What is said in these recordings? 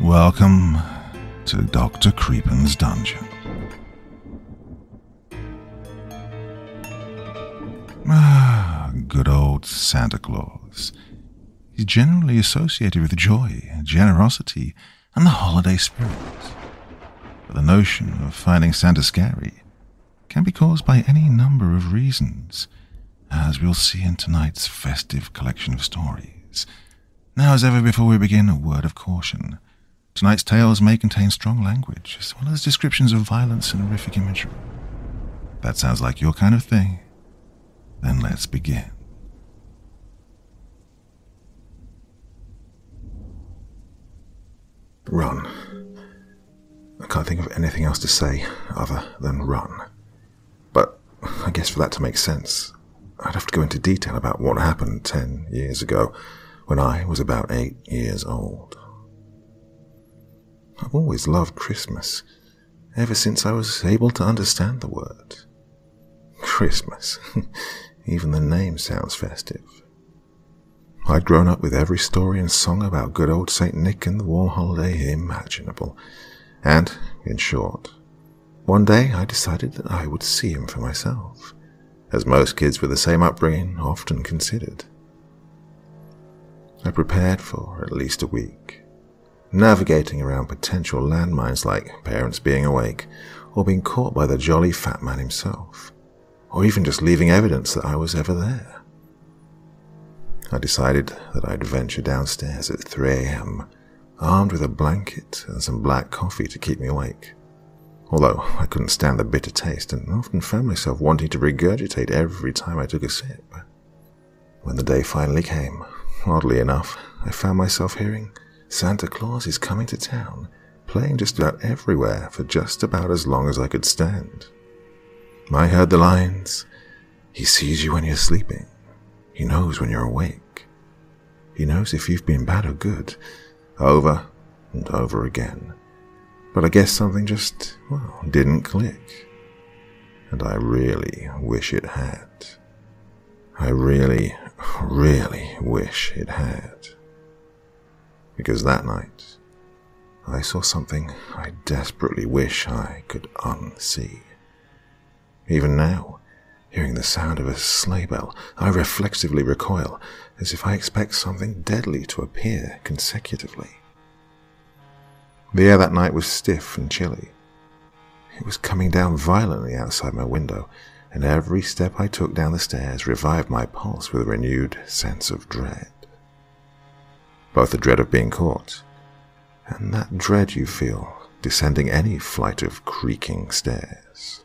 Welcome to Dr. Creepen's dungeon. Good old Santa Claus. He's generally associated with joy, generosity, and the holiday spirit. But the notion of finding Santa scary can be caused by any number of reasons, as we'll see in tonight's festive collection of stories. Now, as ever, before we begin, a word of caution. Tonight's tales may contain strong language, as well as descriptions of violence and horrific imagery. If that sounds like your kind of thing, then let's begin. Run. I can't think of anything else to say other than run. But I guess for that to make sense, I'd have to go into detail about what happened 10 years ago, when I was about 8 years old. I've always loved Christmas, ever since I was able to understand the word. Christmas. Even the name sounds festive. I'd grown up with every story and song about good old St. Nick and the warm holiday imaginable. And, in short, one day I decided that I would see him for myself, as most kids with the same upbringing often considered. I prepared for at least a week, navigating around potential landmines like parents being awake, or being caught by the jolly fat man himself, or even just leaving evidence that I was ever there. I decided that I'd venture downstairs at 3 a.m., armed with a blanket and some black coffee to keep me awake, although I couldn't stand the bitter taste and often found myself wanting to regurgitate every time I took a sip. When the day finally came, oddly enough, I found myself hearing Santa Claus is Coming to Town playing just about everywhere for just about as long as I could stand. I heard the lines, "He sees you when you're sleeping. He knows when you're awake. He knows if you've been bad or good," over and over again. But I guess something just, didn't click. And I really wish it had. I really, really wish it had. Because that night, I saw something I desperately wish I could unsee. Even now, hearing the sound of a sleigh bell, I reflexively recoil, as if I expect something deadly to appear consecutively. The air that night was stiff and chilly. It was coming down violently outside my window, and every step I took down the stairs revived my pulse with a renewed sense of dread. Both the dread of being caught, and that dread you feel descending any flight of creaking stairs.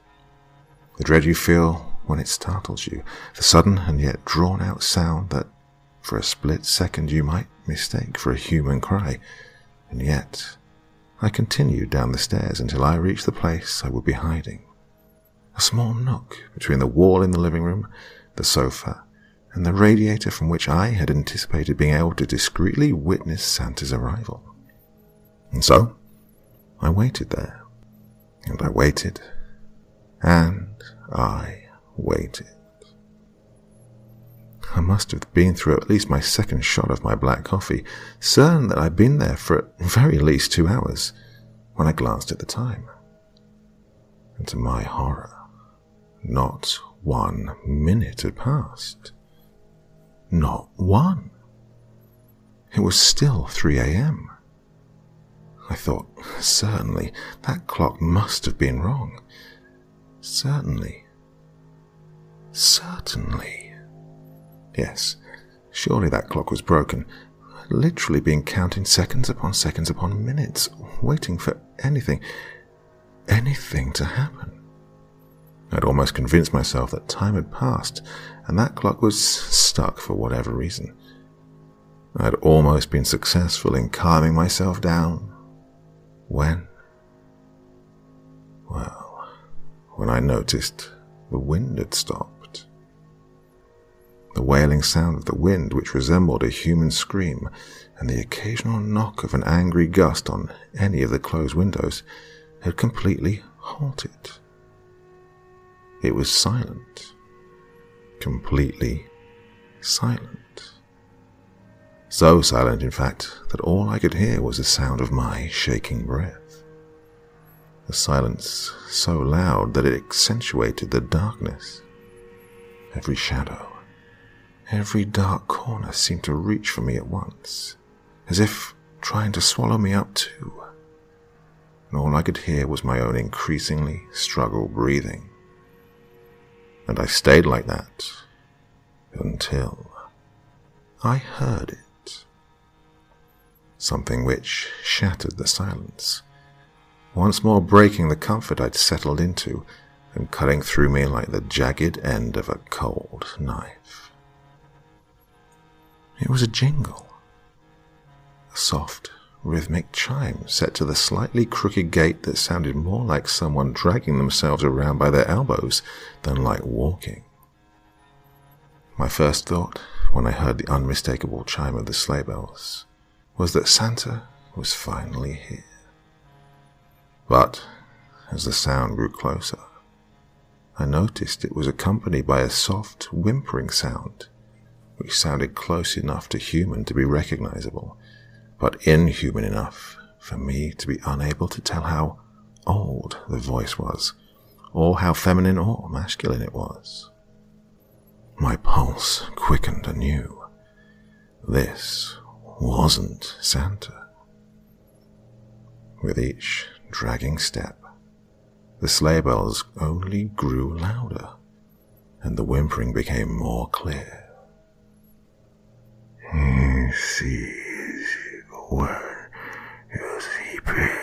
The dread you feel when it startles you, the sudden and yet drawn-out sound that, for a split second, you might mistake for a human cry, and yet I continued down the stairs until I reached the place I would be hiding. A small nook between the wall in the living room, the sofa, and the radiator from which I had anticipated being able to discreetly witness Santa's arrival. And so, I waited there, and I waited, and I waited. I must have been through at least my second shot of my black coffee, certain that I'd been there for at very least 2 hours, when I glanced at the time. And to my horror, not 1 minute had passed. Not one. It was still 3 a.m. I thought, certainly, that clock must have been wrong. Certainly. Yes, surely that clock was broken. I'd literally been counting seconds upon minutes, waiting for anything to happen. I'd almost convinced myself that time had passed, and that clock was stuck for whatever reason. I'd almost been successful in calming myself down, when I noticed the wind had stopped. The wailing sound of the wind, which resembled a human scream, and the occasional knock of an angry gust on any of the closed windows, had completely halted. It was silent. Completely silent. So silent, in fact, that all I could hear was the sound of my shaking breath. The silence so loud that it accentuated the darkness. Every shadow, every dark corner seemed to reach for me at once, as if trying to swallow me up too. And all I could hear was my own increasingly struggled breathing. And I stayed like that until I heard it. Something which shattered the silence, once more breaking the comfort I'd settled into and cutting through me like the jagged end of a cold knife. It was a jingle, a soft, rhythmic chime set to the slightly crooked gait that sounded more like someone dragging themselves around by their elbows than like walking. My first thought, when I heard the unmistakable chime of the sleigh bells, was that Santa was finally here. But as the sound grew closer, I noticed it was accompanied by a soft, whimpering sound, which sounded close enough to human to be recognizable, but inhuman enough for me to be unable to tell how old the voice was, or how feminine or masculine it was. My pulse quickened anew. This wasn't Santa. With each dragging step, the sleigh bells only grew louder, and the whimpering became more clear. "Sees where you're sleeping."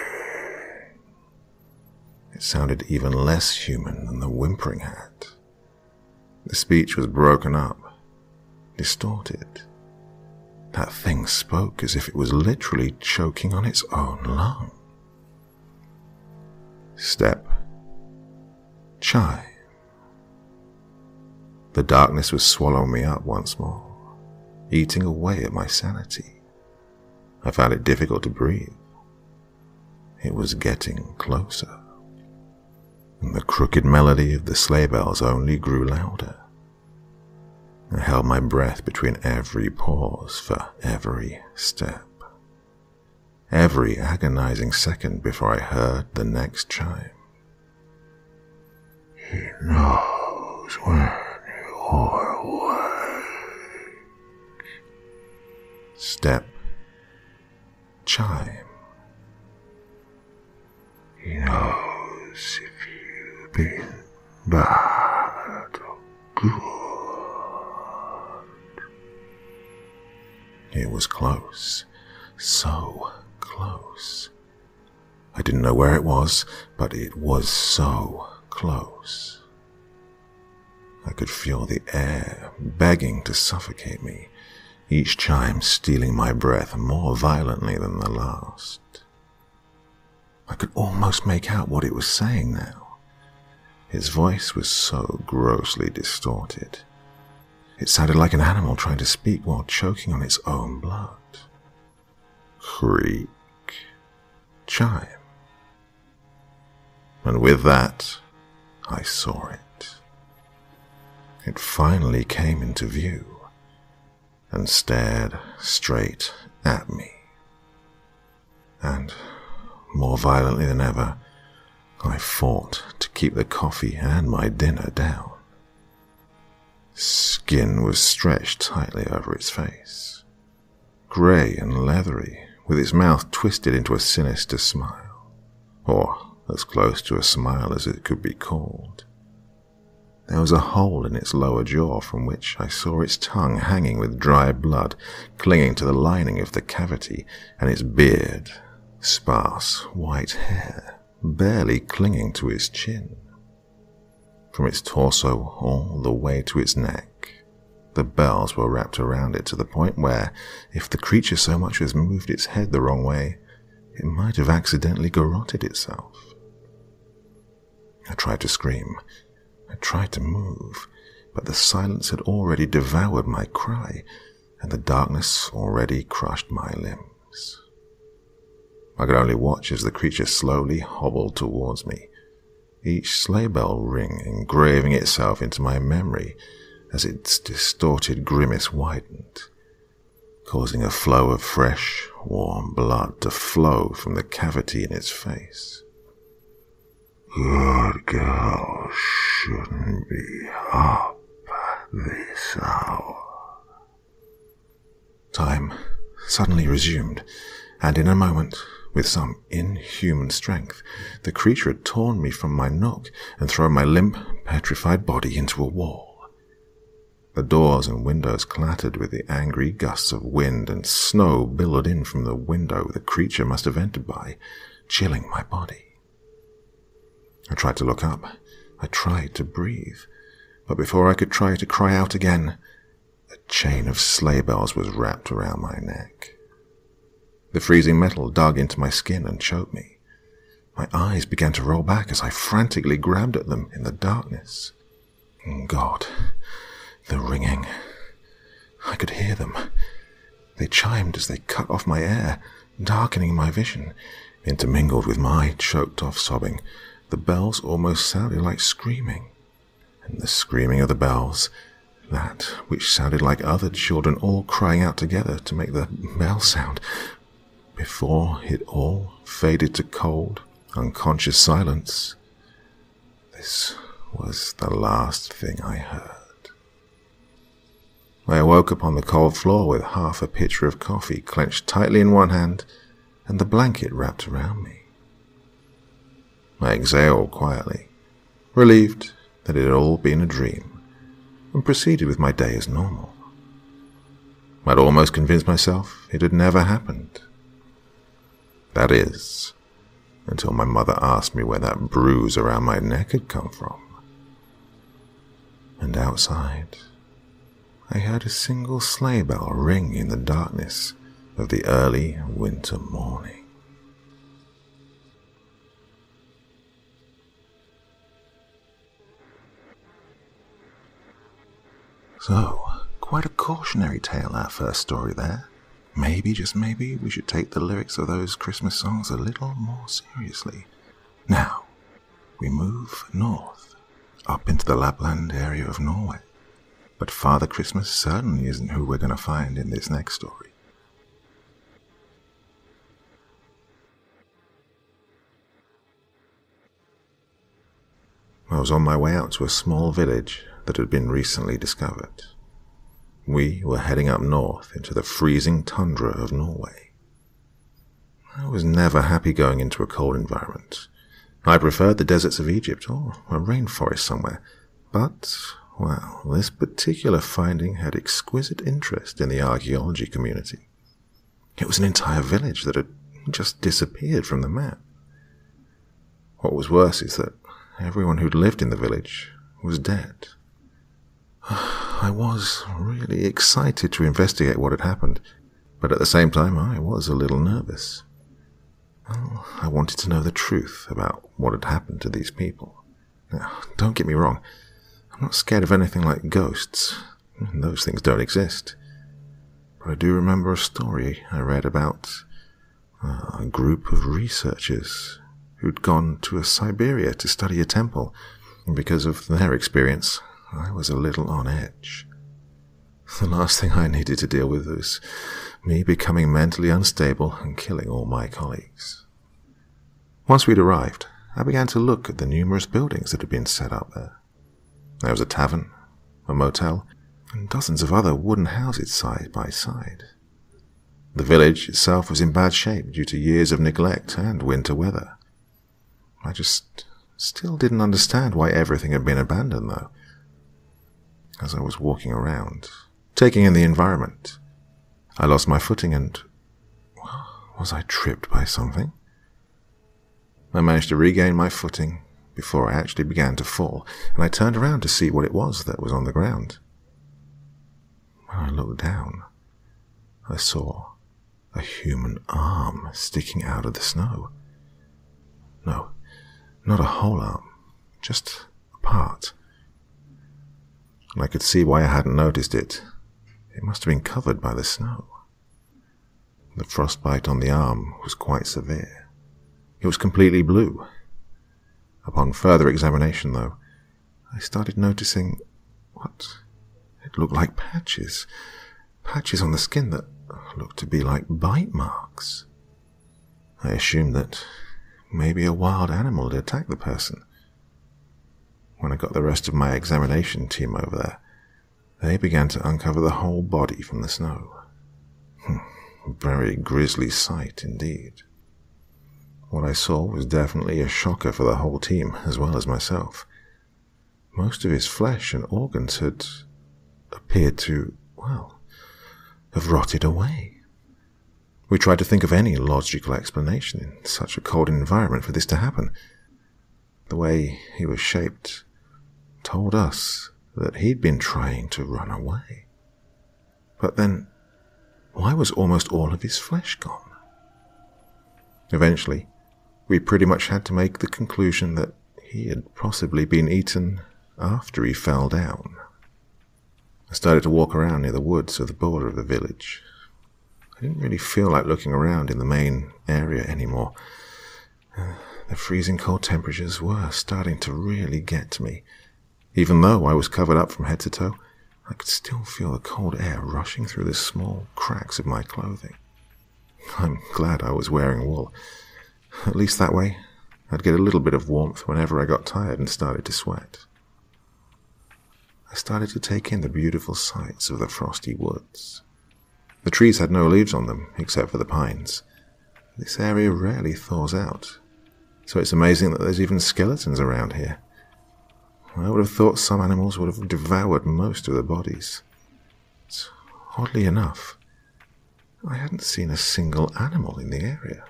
It sounded even less human than the whimpering had. The speech was broken up, distorted. That thing spoke as if it was literally choking on its own lung. Step. Chime. The darkness was swallowing me up once more, eating away at my sanity. I found it difficult to breathe. It was getting closer, and the crooked melody of the sleigh bells only grew louder. I held my breath between every pause for every step, every agonizing second before I heard the next chime. "He knows when you're awake." Step. Chime. "He knows if you've been bad or good." It was close, so close. I didn't know where it was, but it was so close. I could feel the air begging to suffocate me, each chime stealing my breath more violently than the last. I could almost make out what it was saying now. Its voice was so grossly distorted. It sounded like an animal trying to speak while choking on its own blood. Creak. Chime. And with that, I saw it. It finally came into view and stared straight at me. And more violently than ever, I fought to keep the coffee and my dinner down. Skin was stretched tightly over its face, grey and leathery, with its mouth twisted into a sinister smile, or as close to a smile as it could be called. There was a hole in its lower jaw from which I saw its tongue hanging with dry blood clinging to the lining of the cavity, and its beard, sparse white hair, barely clinging to its chin. From its torso all the way to its neck, the bells were wrapped around it to the point where, if the creature so much as moved its head the wrong way, it might have accidentally garroted itself. I tried to scream. I tried to move, but the silence had already devoured my cry, and the darkness already crushed my limbs. I could only watch as the creature slowly hobbled towards me, each sleigh bell ring engraving itself into my memory as its distorted grimace widened, causing a flow of fresh, warm blood to flow from the cavity in its face. Good girls shouldn't be up this hour. Time suddenly resumed, and in a moment, with some inhuman strength, the creature had torn me from my nook and thrown my limp, petrified body into a wall. The doors and windows clattered with the angry gusts of wind, and snow billowed in from the window the creature must have entered by, chilling my body. I tried to look up. I tried to breathe. But before I could try to cry out again, a chain of sleigh bells was wrapped around my neck. The freezing metal dug into my skin and choked me. My eyes began to roll back as I frantically grabbed at them in the darkness. God, the ringing. I could hear them. They chimed as they cut off my air, darkening my vision. Intermingled with my choked-off sobbing, the bells almost sounded like screaming. And the screaming of the bells, that which sounded like other children all crying out together to make the bell sound, before it all faded to cold, unconscious silence. This was the last thing I heard. I awoke upon the cold floor with half a pitcher of coffee clenched tightly in one hand and the blanket wrapped around me. I exhaled quietly, relieved that it had all been a dream, and proceeded with my day as normal. I'd almost convinced myself it had never happened. That is, until my mother asked me where that bruise around my neck had come from. And outside, I heard a single sleigh bell ring in the darkness of the early winter morning. So, quite a cautionary tale, our first story there. Maybe, just maybe, we should take the lyrics of those Christmas songs a little more seriously. Now, we move north, up into the Lapland area of Norway. But Father Christmas certainly isn't who we're going to find in this next story. I was on my way out to a small village that had been recently discovered. We were heading up north into the freezing tundra of Norway. I was never happy going into a cold environment. I preferred the deserts of Egypt or a rainforest somewhere. But, well, this particular finding had exquisite interest in the archaeology community. It was an entire village that had just disappeared from the map. What was worse is that everyone who'd lived in the village was dead. I was really excited to investigate what had happened, but at the same time I was a little nervous. Well, I wanted to know the truth about what had happened to these people. Now, don't get me wrong, I'm not scared of anything like ghosts. Those things don't exist. But I do remember a story I read about a group of researchers who'd gone to Siberia to study a temple, and because of their experience, I was a little on edge. The last thing I needed to deal with was me becoming mentally unstable and killing all my colleagues. Once we'd arrived, I began to look at the numerous buildings that had been set up there. There was a tavern, a motel, and dozens of other wooden houses side by side. The village itself was in bad shape due to years of neglect and winter weather. I just still didn't understand why everything had been abandoned, though. As I was walking around, taking in the environment, I lost my footing and... was I tripped by something? I managed to regain my footing before I actually began to fall, and I turned around to see what it was that was on the ground. When I looked down, I saw a human arm sticking out of the snow. No, not a whole arm, just a part. And I could see why I hadn't noticed it. It must have been covered by the snow. The frostbite on the arm was quite severe. It was completely blue. Upon further examination, though, I started noticing what? It looked like patches. Patches on the skin that looked to be like bite marks. I assumed that maybe a wild animal had attacked the person. When I got the rest of my examination team over there, they began to uncover the whole body from the snow. Very grisly sight indeed. What I saw was definitely a shocker for the whole team, as well as myself. Most of his flesh and organs had appeared to, well, have rotted away. We tried to think of any logical explanation in such a cold environment for this to happen. The way he was shaped told us that he'd been trying to run away. But then, why was almost all of his flesh gone? Eventually, we pretty much had to make the conclusion that he had possibly been eaten after he fell down. I started to walk around near the woods at the border of the village. I didn't really feel like looking around in the main area anymore. The freezing cold temperatures were starting to really get to me. Even though I was covered up from head to toe, I could still feel the cold air rushing through the small cracks of my clothing. I'm glad I was wearing wool. At least that way, I'd get a little bit of warmth whenever I got tired and started to sweat. I started to take in the beautiful sights of the frosty woods. The trees had no leaves on them, except for the pines. This area rarely thaws out, so it's amazing that there's even skeletons around here. I would have thought some animals would have devoured most of the bodies. But oddly enough, I hadn't seen a single animal in the area.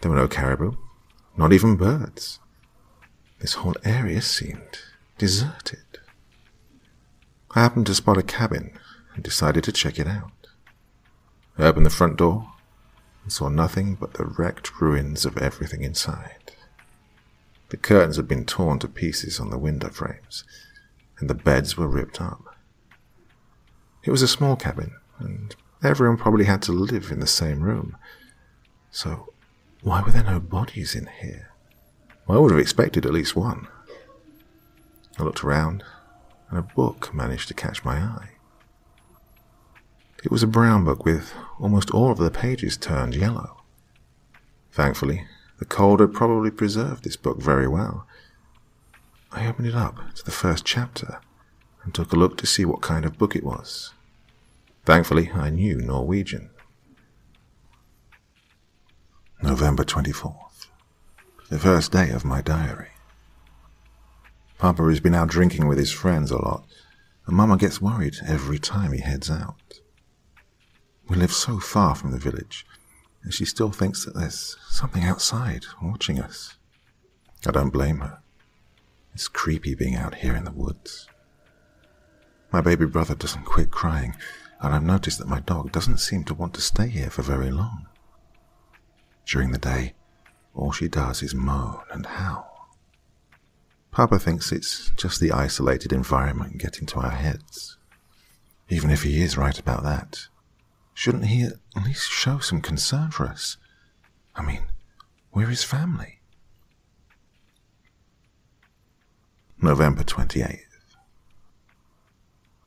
There were no caribou, not even birds. This whole area seemed deserted. I happened to spot a cabin and decided to check it out. I opened the front door and saw nothing but the wrecked ruins of everything inside. The curtains had been torn to pieces on the window frames, and the beds were ripped up. It was a small cabin, and everyone probably had to live in the same room. So, why were there no bodies in here? Well, I would have expected at least one. I looked around, and a book managed to catch my eye. It was a brown book with almost all of the pages turned yellow. Thankfully, the cold had probably preserved this book very well. I opened it up to the first chapter and took a look to see what kind of book it was. Thankfully, I knew Norwegian. November 24th, the first day of my diary. Papa has been out drinking with his friends a lot, and Mama gets worried every time he heads out. We live so far from the village, and she still thinks that there's something outside watching us. I don't blame her. It's creepy being out here in the woods. My baby brother doesn't quit crying, and I've noticed that my dog doesn't seem to want to stay here for very long. During the day, all she does is moan and howl. Papa thinks it's just the isolated environment getting to our heads. Even if he is right about that, shouldn't he at least show some concern for us? I mean, we're his family. November 28th.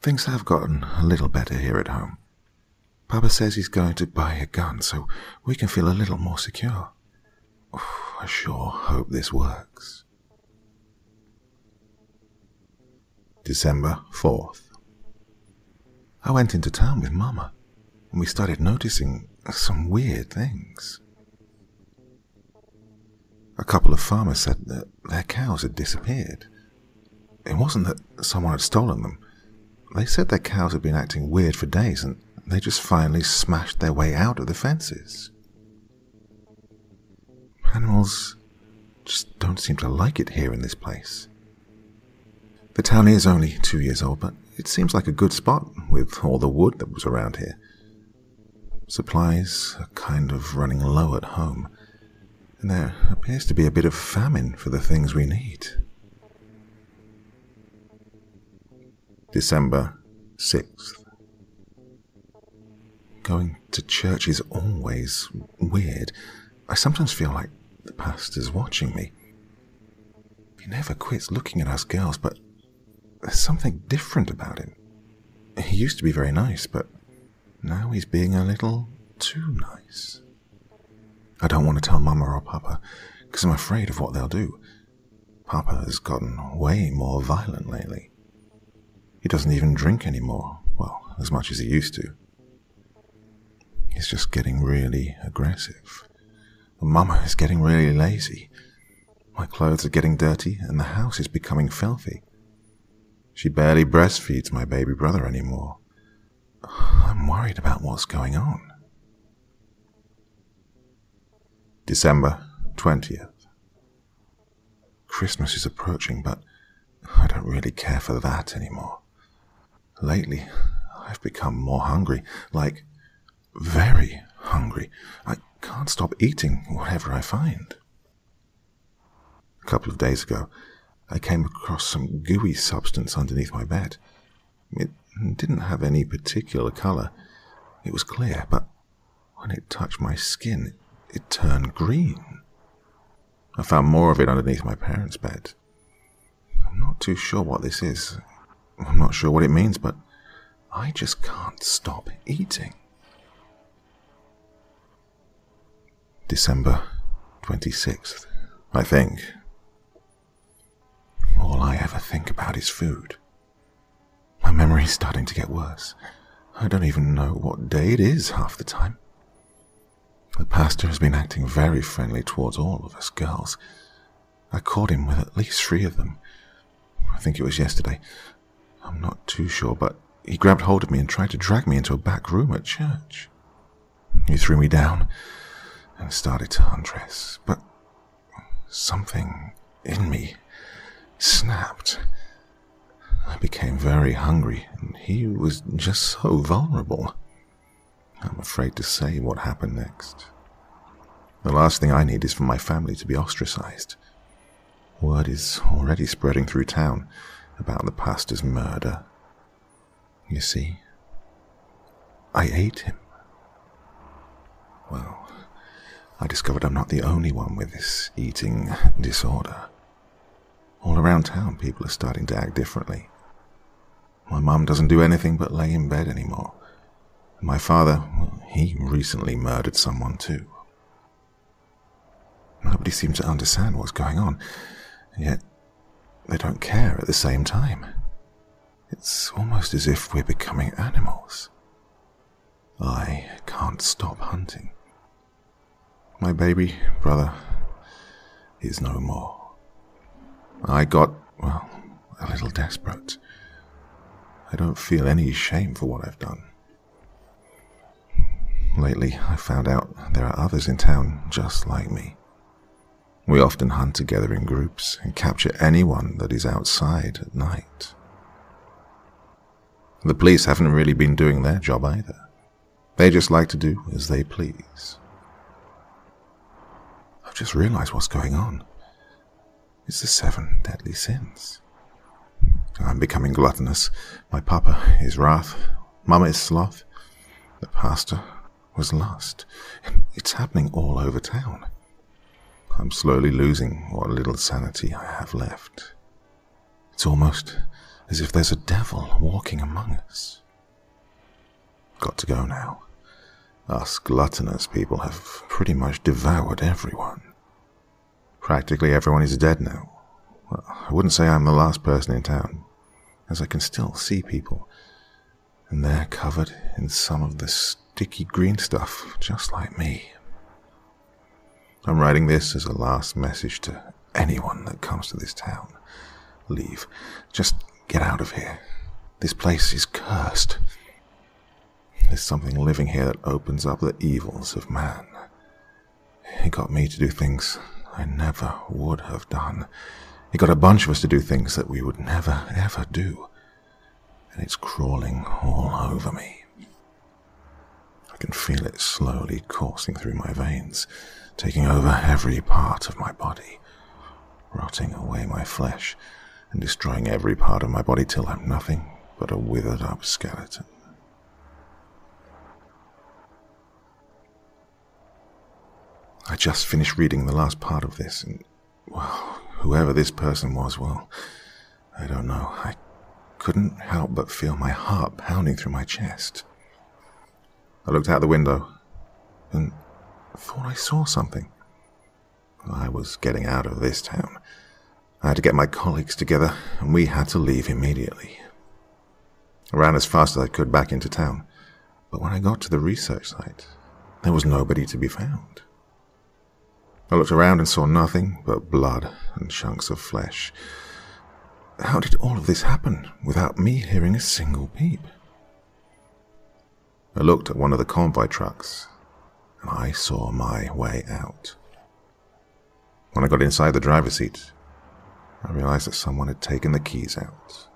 Things have gotten a little better here at home. Papa says he's going to buy a gun so we can feel a little more secure. I sure hope this works. December 4th. I went into town with Mama, and we started noticing some weird things. A couple of farmers said that their cows had disappeared. It wasn't that someone had stolen them. They said their cows had been acting weird for days, and they just finally smashed their way out of the fences. Animals just don't seem to like it here in this place. The town is only 2 years old, but it seems like a good spot with all the wood that was around here. Supplies are kind of running low at home, and there appears to be a bit of famine for the things we need. December 6th. Going to church is always weird. I sometimes feel like the pastor's watching me. He never quits looking at us girls, but there's something different about him. He used to be very nice, but now he's being a little too nice. I don't want to tell Mama or Papa, because I'm afraid of what they'll do. Papa has gotten way more violent lately. He doesn't even drink anymore, well, as much as he used to. He's just getting really aggressive. And Mama is getting really lazy. My clothes are getting dirty, and the house is becoming filthy. She barely breastfeeds my baby brother anymore. I'm worried about what's going on. December 20th. Christmas is approaching, but I don't really care for that anymore. Lately, I've become more hungry, like very hungry. I can't stop eating whatever I find. A couple of days ago, I came across some gooey substance underneath my bed. It didn't have any particular color. It was clear, but when it touched my skin, it turned green. I found more of it underneath my parents' bed. I'm not too sure what this is. I'm not sure what it means, but I just can't stop eating. December 26th, I think. All I ever think about is food. My memory's starting to get worse. I don't even know what day it is half the time. The pastor has been acting very friendly towards all of us girls. I caught him with at least 3 of them. I think it was yesterday. I'm not too sure, but he grabbed hold of me and tried to drag me into a back room at church. He threw me down and started to undress, but something in me snapped. I became very hungry, and he was just so vulnerable. I'm afraid to say what happened next. The last thing I need is for my family to be ostracized. Word is already spreading through town about the pastor's murder. You see, I ate him. Well, I discovered I'm not the only one with this eating disorder. All around town, people are starting to act differently. My mum doesn't do anything but lay in bed anymore. My father, well, he recently murdered someone too. Nobody seems to understand what's going on, yet they don't care at the same time. It's almost as if we're becoming animals. I can't stop hunting. My baby brother is no more. I got, well, a little desperate. I don't feel any shame for what I've done. Lately, I found out there are others in town just like me. We often hunt together in groups and capture anyone that is outside at night. The police haven't really been doing their job either. They just like to do as they please. I've just realized what's going on. It's the 7 deadly sins. I'm becoming gluttonous. My papa is wrath. Mama is sloth. The pastor was lust. And it's happening all over town. I'm slowly losing what little sanity I have left. It's almost as if there's a devil walking among us. Got to go now. Us gluttonous people have pretty much devoured everyone. Practically everyone is dead now. Well, I wouldn't say I'm the last person in town, as I can still see people, and they're covered in some of the sticky green stuff, just like me. I'm writing this as a last message to anyone that comes to this town. Leave. Just get out of here. This place is cursed. There's something living here that opens up the evils of man. It got me to do things I never would have done. It got a bunch of us to do things that we would never, ever do. And it's crawling all over me. I can feel it slowly coursing through my veins, taking over every part of my body, rotting away my flesh and destroying every part of my body till I'm nothing but a withered up skeleton. I just finished reading the last part of this, and, well, whoever this person was, well, I don't know. I couldn't help but feel my heart pounding through my chest. I looked out the window and thought I saw something. I was getting out of this town. I had to get my colleagues together, and we had to leave immediately. I ran as fast as I could back into town, but when I got to the research site, there was nobody to be found. I looked around and saw nothing but blood and chunks of flesh. How did all of this happen without me hearing a single peep? I looked at one of the convoy trucks, and I saw my way out. When I got inside the driver's seat, I realized that someone had taken the keys out.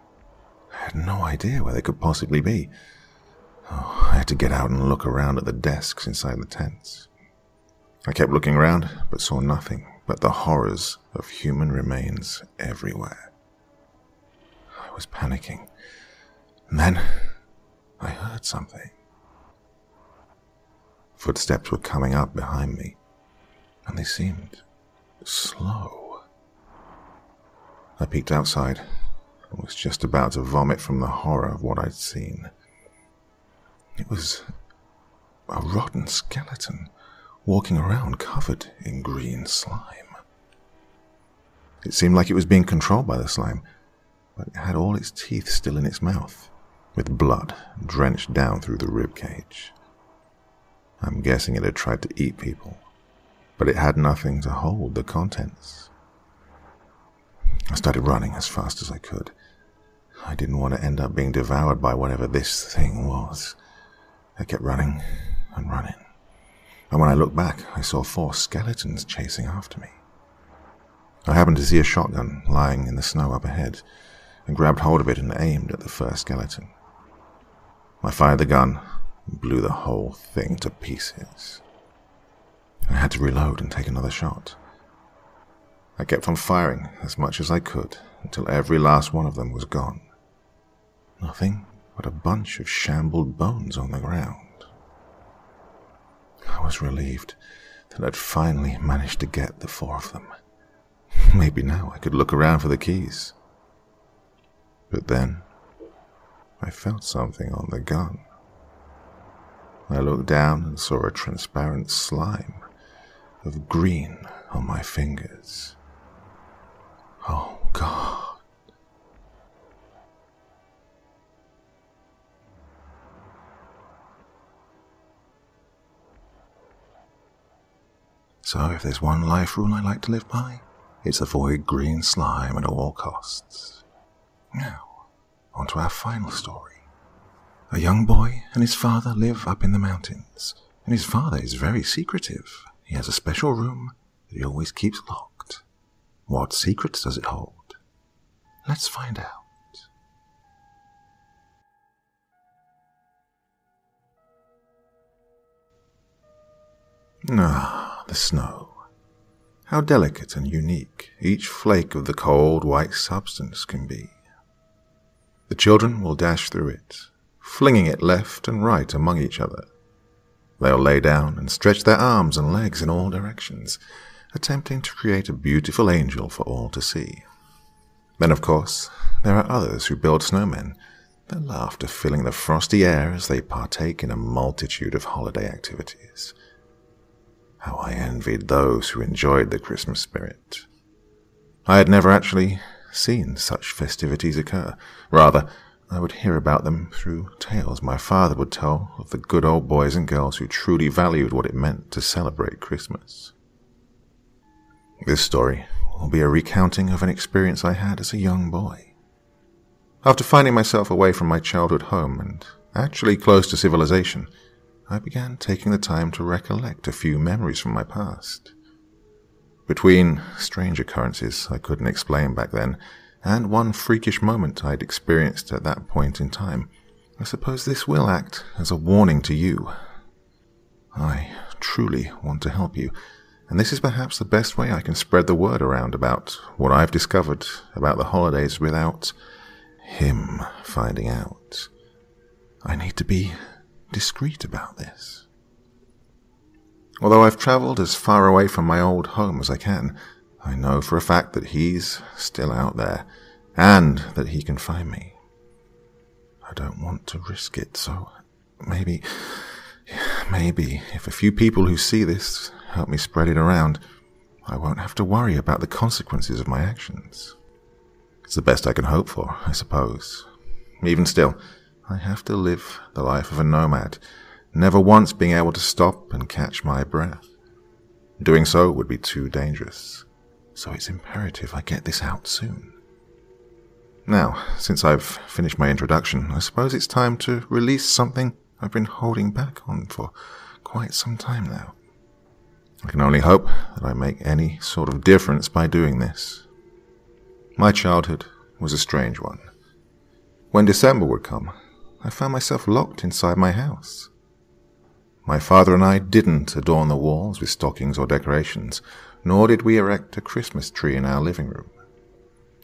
I had no idea where they could possibly be. I had to get out and look around at the desks inside the tents. I kept looking around, but saw nothing but the horrors of human remains everywhere. I was panicking, and then I heard something. Footsteps were coming up behind me, and they seemed slow. I peeked outside and was just about to vomit from the horror of what I'd seen. It was a rotten skeleton walking around covered in green slime. It seemed like it was being controlled by the slime, but it had all its teeth still in its mouth, with blood drenched down through the rib cage. I'm guessing it had tried to eat people, but it had nothing to hold the contents. I started running as fast as I could. I didn't want to end up being devoured by whatever this thing was. I kept running and running. And when I looked back, I saw 4 skeletons chasing after me. I happened to see a shotgun lying in the snow up ahead, and grabbed hold of it and aimed at the first skeleton. I fired the gun and blew the whole thing to pieces. I had to reload and take another shot. I kept on firing as much as I could until every last one of them was gone. Nothing but a bunch of shambled bones on the ground. I was relieved that I'd finally managed to get the 4 of them. Maybe now I could look around for the keys. But then I felt something on the gun. I looked down and saw a transparent slime of green on my fingers. Oh, God. So if there's one life rule I like to live by, it's avoid green slime at all costs. Now, on to our final story. A young boy and his father live up in the mountains, and his father is very secretive. He has a special room that he always keeps locked. What secrets does it hold? Let's find out. The snow. How delicate and unique each flake of the cold white substance can be. The children will dash through it, flinging it left and right among each other. They'll lay down and stretch their arms and legs in all directions, attempting to create a beautiful angel for all to see. Then, of course, there are others who build snowmen, their laughter filling the frosty air as they partake in a multitude of holiday activities. How I envied those who enjoyed the Christmas spirit. I had never actually seen such festivities occur. Rather, I would hear about them through tales my father would tell of the good old boys and girls who truly valued what it meant to celebrate Christmas. This story will be a recounting of an experience I had as a young boy. After finding myself away from my childhood home and actually close to civilization, I began taking the time to recollect a few memories from my past. Between strange occurrences I couldn't explain back then, and one freakish moment I'd experienced at that point in time, I suppose this will act as a warning to you. I truly want to help you, and this is perhaps the best way I can spread the word around about what I've discovered about the holidays without him finding out. I need to be discreet about this. Although I've traveled as far away from my old home as I can, I know for a fact that he's still out there, and that he can find me. I don't want to risk it, so maybe Maybe if a few people who see this help me spread it around, I won't have to worry about the consequences of my actions. It's the best I can hope for, I suppose. Even still, I have to live the life of a nomad, never once being able to stop and catch my breath. Doing so would be too dangerous, so it's imperative I get this out soon. Now, since I've finished my introduction, I suppose it's time to release something I've been holding back on for quite some time now. I can only hope that I make any sort of difference by doing this. My childhood was a strange one. When December would come, I found myself locked inside my house. My father and I didn't adorn the walls with stockings or decorations, nor did we erect a Christmas tree in our living room.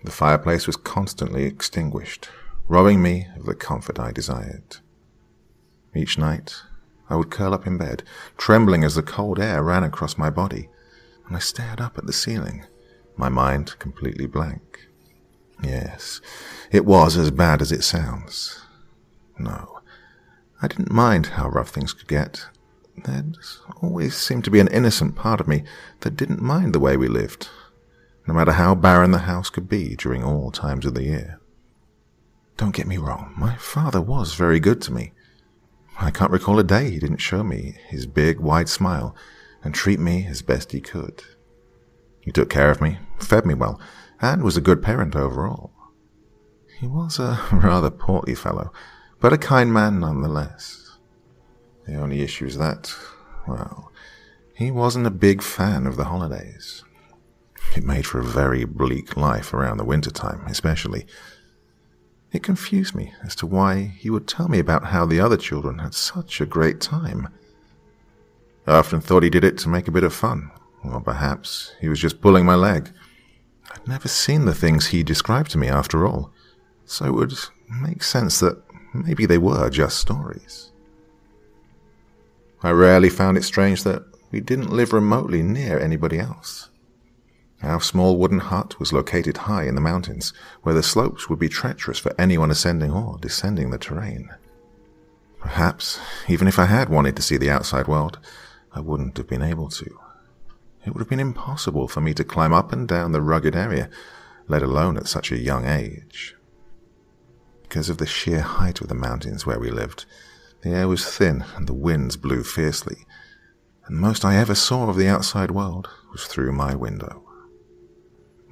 The fireplace was constantly extinguished, robbing me of the comfort I desired. Each night, I would curl up in bed, trembling as the cold air ran across my body, and I stared up at the ceiling, my mind completely blank. Yes, it was as bad as it sounds. No, I didn't mind how rough things could get. There'd always seemed to be an innocent part of me that didn't mind the way we lived, no matter how barren the house could be during all times of the year. Don't get me wrong, my father was very good to me. I can't recall a day he didn't show me his big, wide smile and treat me as best he could. He took care of me, fed me well, and was a good parent overall. He was a rather portly fellow, but a kind man nonetheless. The only issue is that, well, he wasn't a big fan of the holidays. It made for a very bleak life around the winter time, especially. It confused me as to why he would tell me about how the other children had such a great time. I often thought he did it to make a bit of fun, or perhaps he was just pulling my leg. I'd never seen the things he described to me after all, so it would make sense that maybe they were just stories. I rarely found it strange that we didn't live remotely near anybody else. Our small wooden hut was located high in the mountains, where the slopes would be treacherous for anyone ascending or descending the terrain. Perhaps, even if I had wanted to see the outside world, I wouldn't have been able to. It would have been impossible for me to climb up and down the rugged area, let alone at such a young age. Because of the sheer height of the mountains where we lived, the air was thin and the winds blew fiercely, and most I ever saw of the outside world was through my window.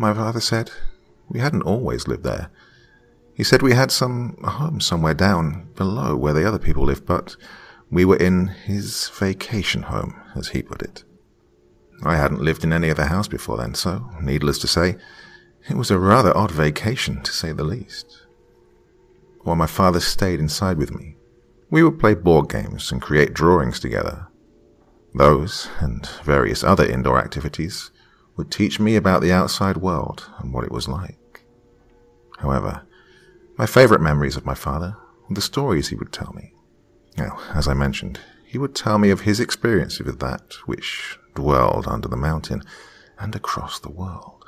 My father said we hadn't always lived there. He said we had a home somewhere down below where the other people lived, but we were in his vacation home, as he put it. I hadn't lived in any other house before then, so, needless to say, it was a rather odd vacation, to say the least. While my father stayed inside with me, we would play board games and create drawings together. Those, and various other indoor activities, would teach me about the outside world and what it was like. However, my favorite memories of my father were the stories he would tell me. Now, as I mentioned, he would tell me of his experiences with that which dwelled under the mountain and across the world.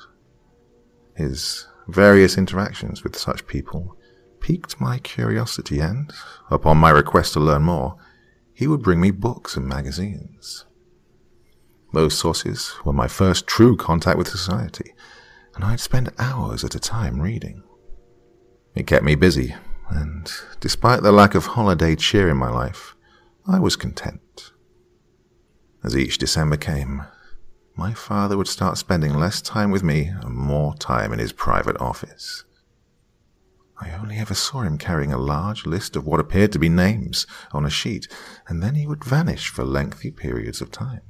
His various interactions with such people piqued my curiosity, and, upon my request to learn more, he would bring me books and magazines. Those sources were my first true contact with society, and I'd spend hours at a time reading. It kept me busy, and despite the lack of holiday cheer in my life, I was content. As each December came, my father would start spending less time with me and more time in his private office. I only ever saw him carrying a large list of what appeared to be names on a sheet, and then he would vanish for lengthy periods of time.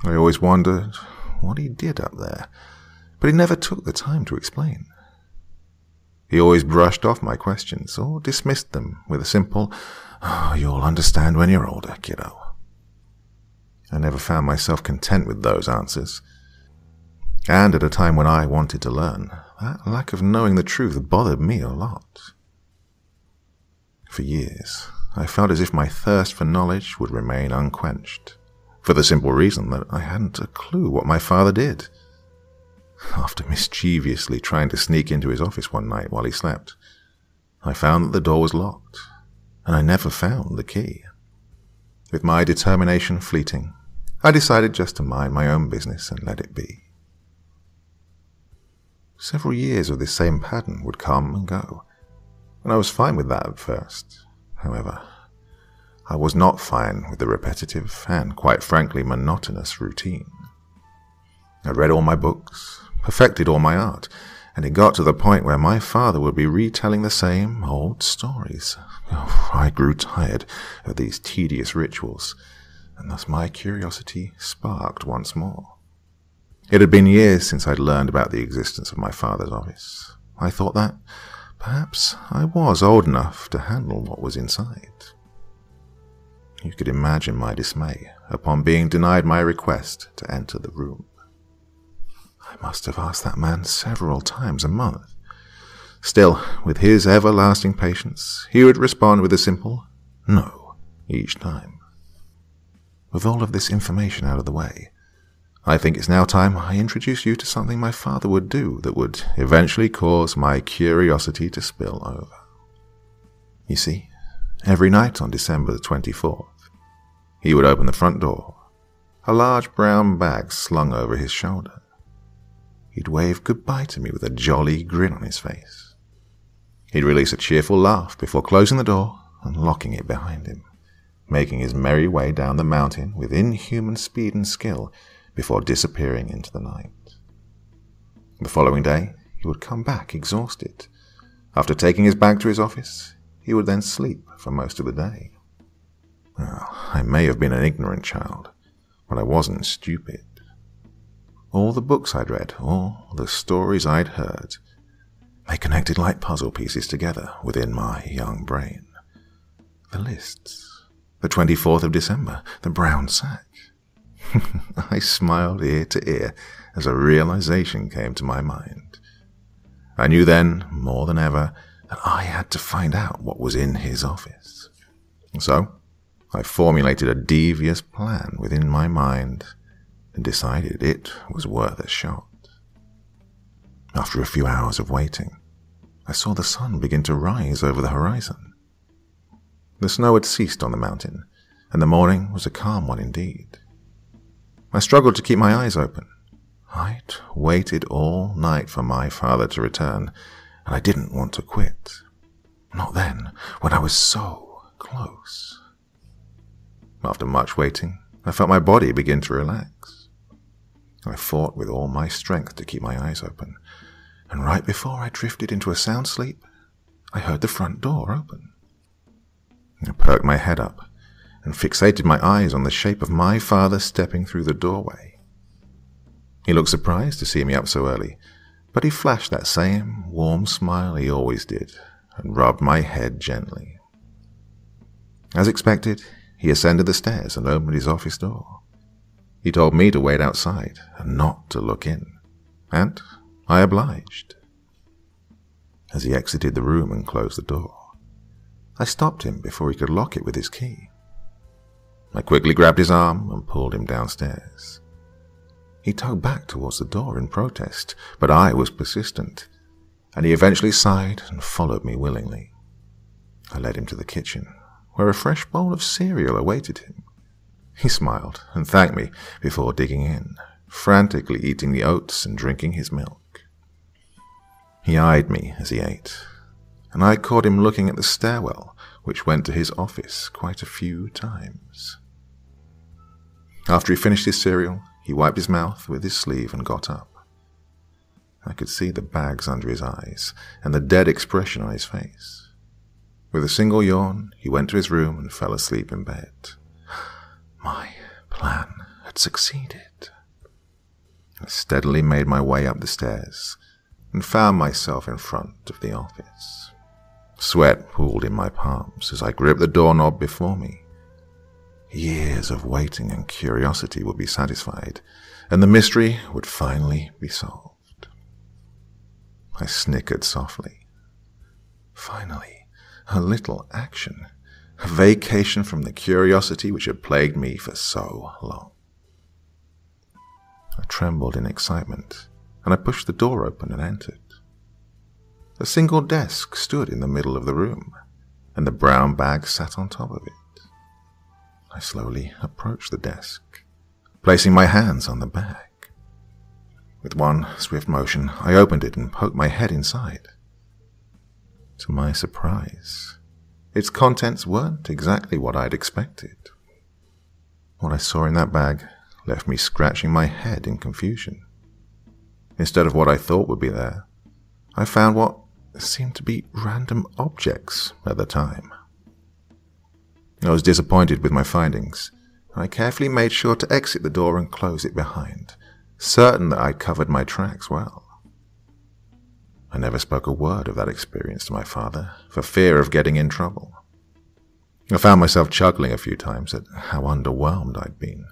I always wondered what he did up there, but he never took the time to explain. He always brushed off my questions or dismissed them with a simple, "Oh, you'll understand when you're older, kiddo." I never found myself content with those answers. And at a time when I wanted to learn, that lack of knowing the truth bothered me a lot. For years, I felt as if my thirst for knowledge would remain unquenched, for the simple reason that I hadn't a clue what my father did. After mischievously trying to sneak into his office one night while he slept, I found that the door was locked, and I never found the key. With my determination fleeting, I decided just to mind my own business and let it be. Several years of this same pattern would come and go, and I was fine with that at first. However, I was not fine with the repetitive and, quite frankly, monotonous routine. I read all my books, perfected all my art, and it got to the point where my father would be retelling the same old stories. I grew tired of these tedious rituals, and thus my curiosity sparked once more. It had been years since I'd learned about the existence of my father's office. I thought that perhaps I was old enough to handle what was inside. You could imagine my dismay upon being denied my request to enter the room. I must have asked that man several times a month. Still, with his everlasting patience, he would respond with a simple no each time. With all of this information out of the way, I think it's now time I introduce you to something my father would do that would eventually cause my curiosity to spill over. You see, every night on December the 24th, he would open the front door, a large brown bag slung over his shoulder. He'd wave goodbye to me with a jolly grin on his face. He'd release a cheerful laugh before closing the door and locking it behind him, making his merry way down the mountain with inhuman speed and skill before disappearing into the night. The following day, he would come back exhausted. After taking his bag to his office, he would then sleep for most of the day. Well, I may have been an ignorant child, but I wasn't stupid. All the books I'd read, all the stories I'd heard, they connected like puzzle pieces together within my young brain. The lists, the 24th of December, the brown sack. I smiled ear to ear as a realization came to my mind. I knew then, more than ever, that I had to find out what was in his office. So, I formulated a devious plan within my mind and decided it was worth a shot. After a few hours of waiting, I saw the sun begin to rise over the horizon. The snow had ceased on the mountain, and the morning was a calm one indeed. I struggled to keep my eyes open. I'd waited all night for my father to return, and I didn't want to quit. Not then, when I was so close. After much waiting, I felt my body begin to relax. I fought with all my strength to keep my eyes open, and right before I drifted into a sound sleep, I heard the front door open. I perked my head up and fixated my eyes on the shape of my father stepping through the doorway. He looked surprised to see me up so early, but he flashed that same warm smile he always did and rubbed my head gently. As expected, he ascended the stairs and opened his office door. He told me to wait outside and not to look in, and I obliged. As he exited the room and closed the door, I stopped him before he could lock it with his key. I quickly grabbed his arm and pulled him downstairs. He tugged back towards the door in protest, but I was persistent, and he eventually sighed and followed me willingly. I led him to the kitchen, where a fresh bowl of cereal awaited him. He smiled and thanked me before digging in, frantically eating the oats and drinking his milk. He eyed me as he ate, and I caught him looking at the stairwell which went to his office quite a few times. After he finished his cereal, he wiped his mouth with his sleeve and got up. I could see the bags under his eyes and the dead expression on his face. With a single yawn, he went to his room and fell asleep in bed. My plan had succeeded. I steadily made my way up the stairs and found myself in front of the office. Sweat pooled in my palms as I gripped the doorknob before me. Years of waiting and curiosity would be satisfied, and the mystery would finally be solved. I snickered softly. Finally, a little action. A vacation from the curiosity which had plagued me for so long. I trembled in excitement, and I pushed the door open and entered. A single desk stood in the middle of the room, and the brown bag sat on top of it. I slowly approached the desk, placing my hands on the bag. With one swift motion, I opened it and poked my head inside. To my surprise, its contents weren't exactly what I'd expected. What I saw in that bag left me scratching my head in confusion. Instead of what I thought would be there, I found what seemed to be random objects at the time. I was disappointed with my findings, and I carefully made sure to exit the door and close it behind, certain that I'd covered my tracks well. I never spoke a word of that experience to my father, for fear of getting in trouble. I found myself chuckling a few times at how underwhelmed I'd been.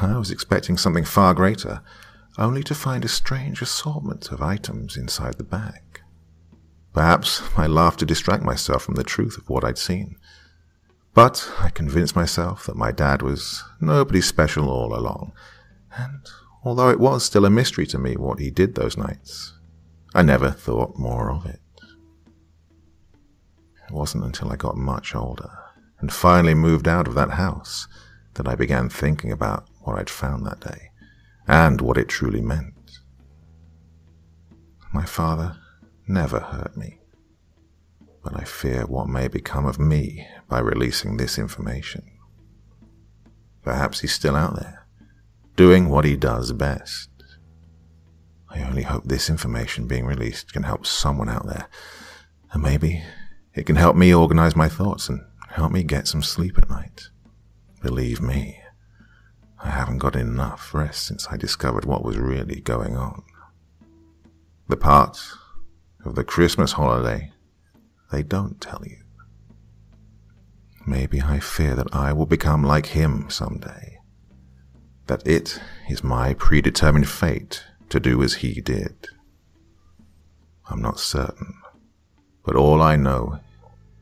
I was expecting something far greater, only to find a strange assortment of items inside the bag. Perhaps I laughed to distract myself from the truth of what I'd seen. But I convinced myself that my dad was nobody special all along, and although it was still a mystery to me what he did those nights, I never thought more of it. It wasn't until I got much older and finally moved out of that house that I began thinking about what I'd found that day and what it truly meant. My father never hurt me, but I fear what may become of me by releasing this information. Perhaps he's still out there, doing what he does best. I only hope this information being released can help someone out there, and maybe it can help me organize my thoughts and help me get some sleep at night. Believe me, I haven't got enough rest since I discovered what was really going on. The part of the Christmas holiday they don't tell you. Maybe I fear that I will become like him someday, that it is my predetermined fate to do as he did. I'm not certain, but all I know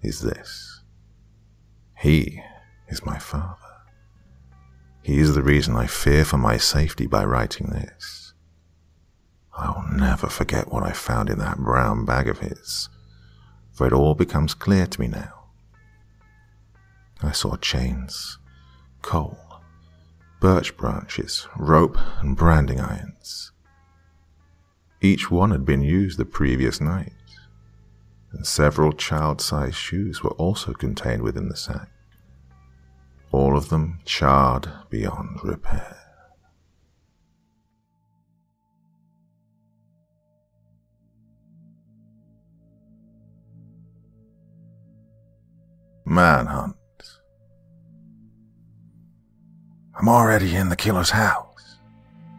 is this. He is my father. He is the reason I fear for my safety by writing this. I'll never forget what I found in that brown bag of his, for it all becomes clear to me now. I saw chains, coal, birch branches, rope, and branding irons. Each one had been used the previous night, and several child-sized shoes were also contained within the sack, all of them charred beyond repair. Manhunt. I'm already in the killer's house.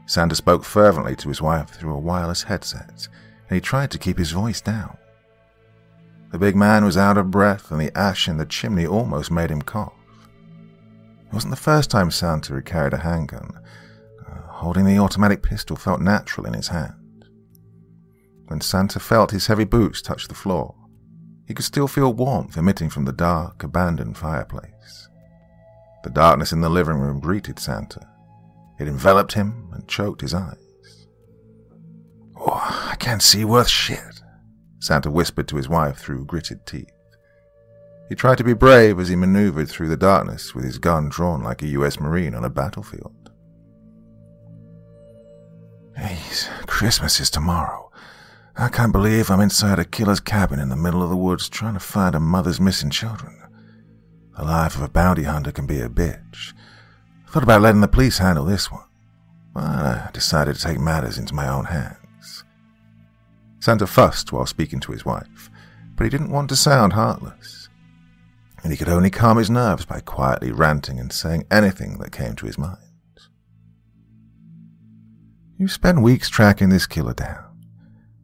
Santa spoke fervently to his wife through a wireless headset, and he tried to keep his voice down. The big man was out of breath, and the ash in the chimney almost made him cough. It wasn't the first time Santa had carried a handgun. Holding the automatic pistol felt natural in his hand. When Santa felt his heavy boots touch the floor, he could still feel warmth emitting from the dark, abandoned fireplace. The darkness in the living room greeted Santa. It enveloped him and choked his eyes. "Oh, I can't see worth shit," Santa whispered to his wife through gritted teeth. He tried to be brave as he maneuvered through the darkness with his gun drawn like a U.S. Marine on a battlefield. "Jeez, Christmas is tomorrow. I can't believe I'm inside a killer's cabin in the middle of the woods trying to find a mother's missing children. The life of a bounty hunter can be a bitch. I thought about letting the police handle this one, but I decided to take matters into my own hands." Santa fussed while speaking to his wife, but he didn't want to sound heartless, and he could only calm his nerves by quietly ranting and saying anything that came to his mind. "You spend weeks tracking this killer down.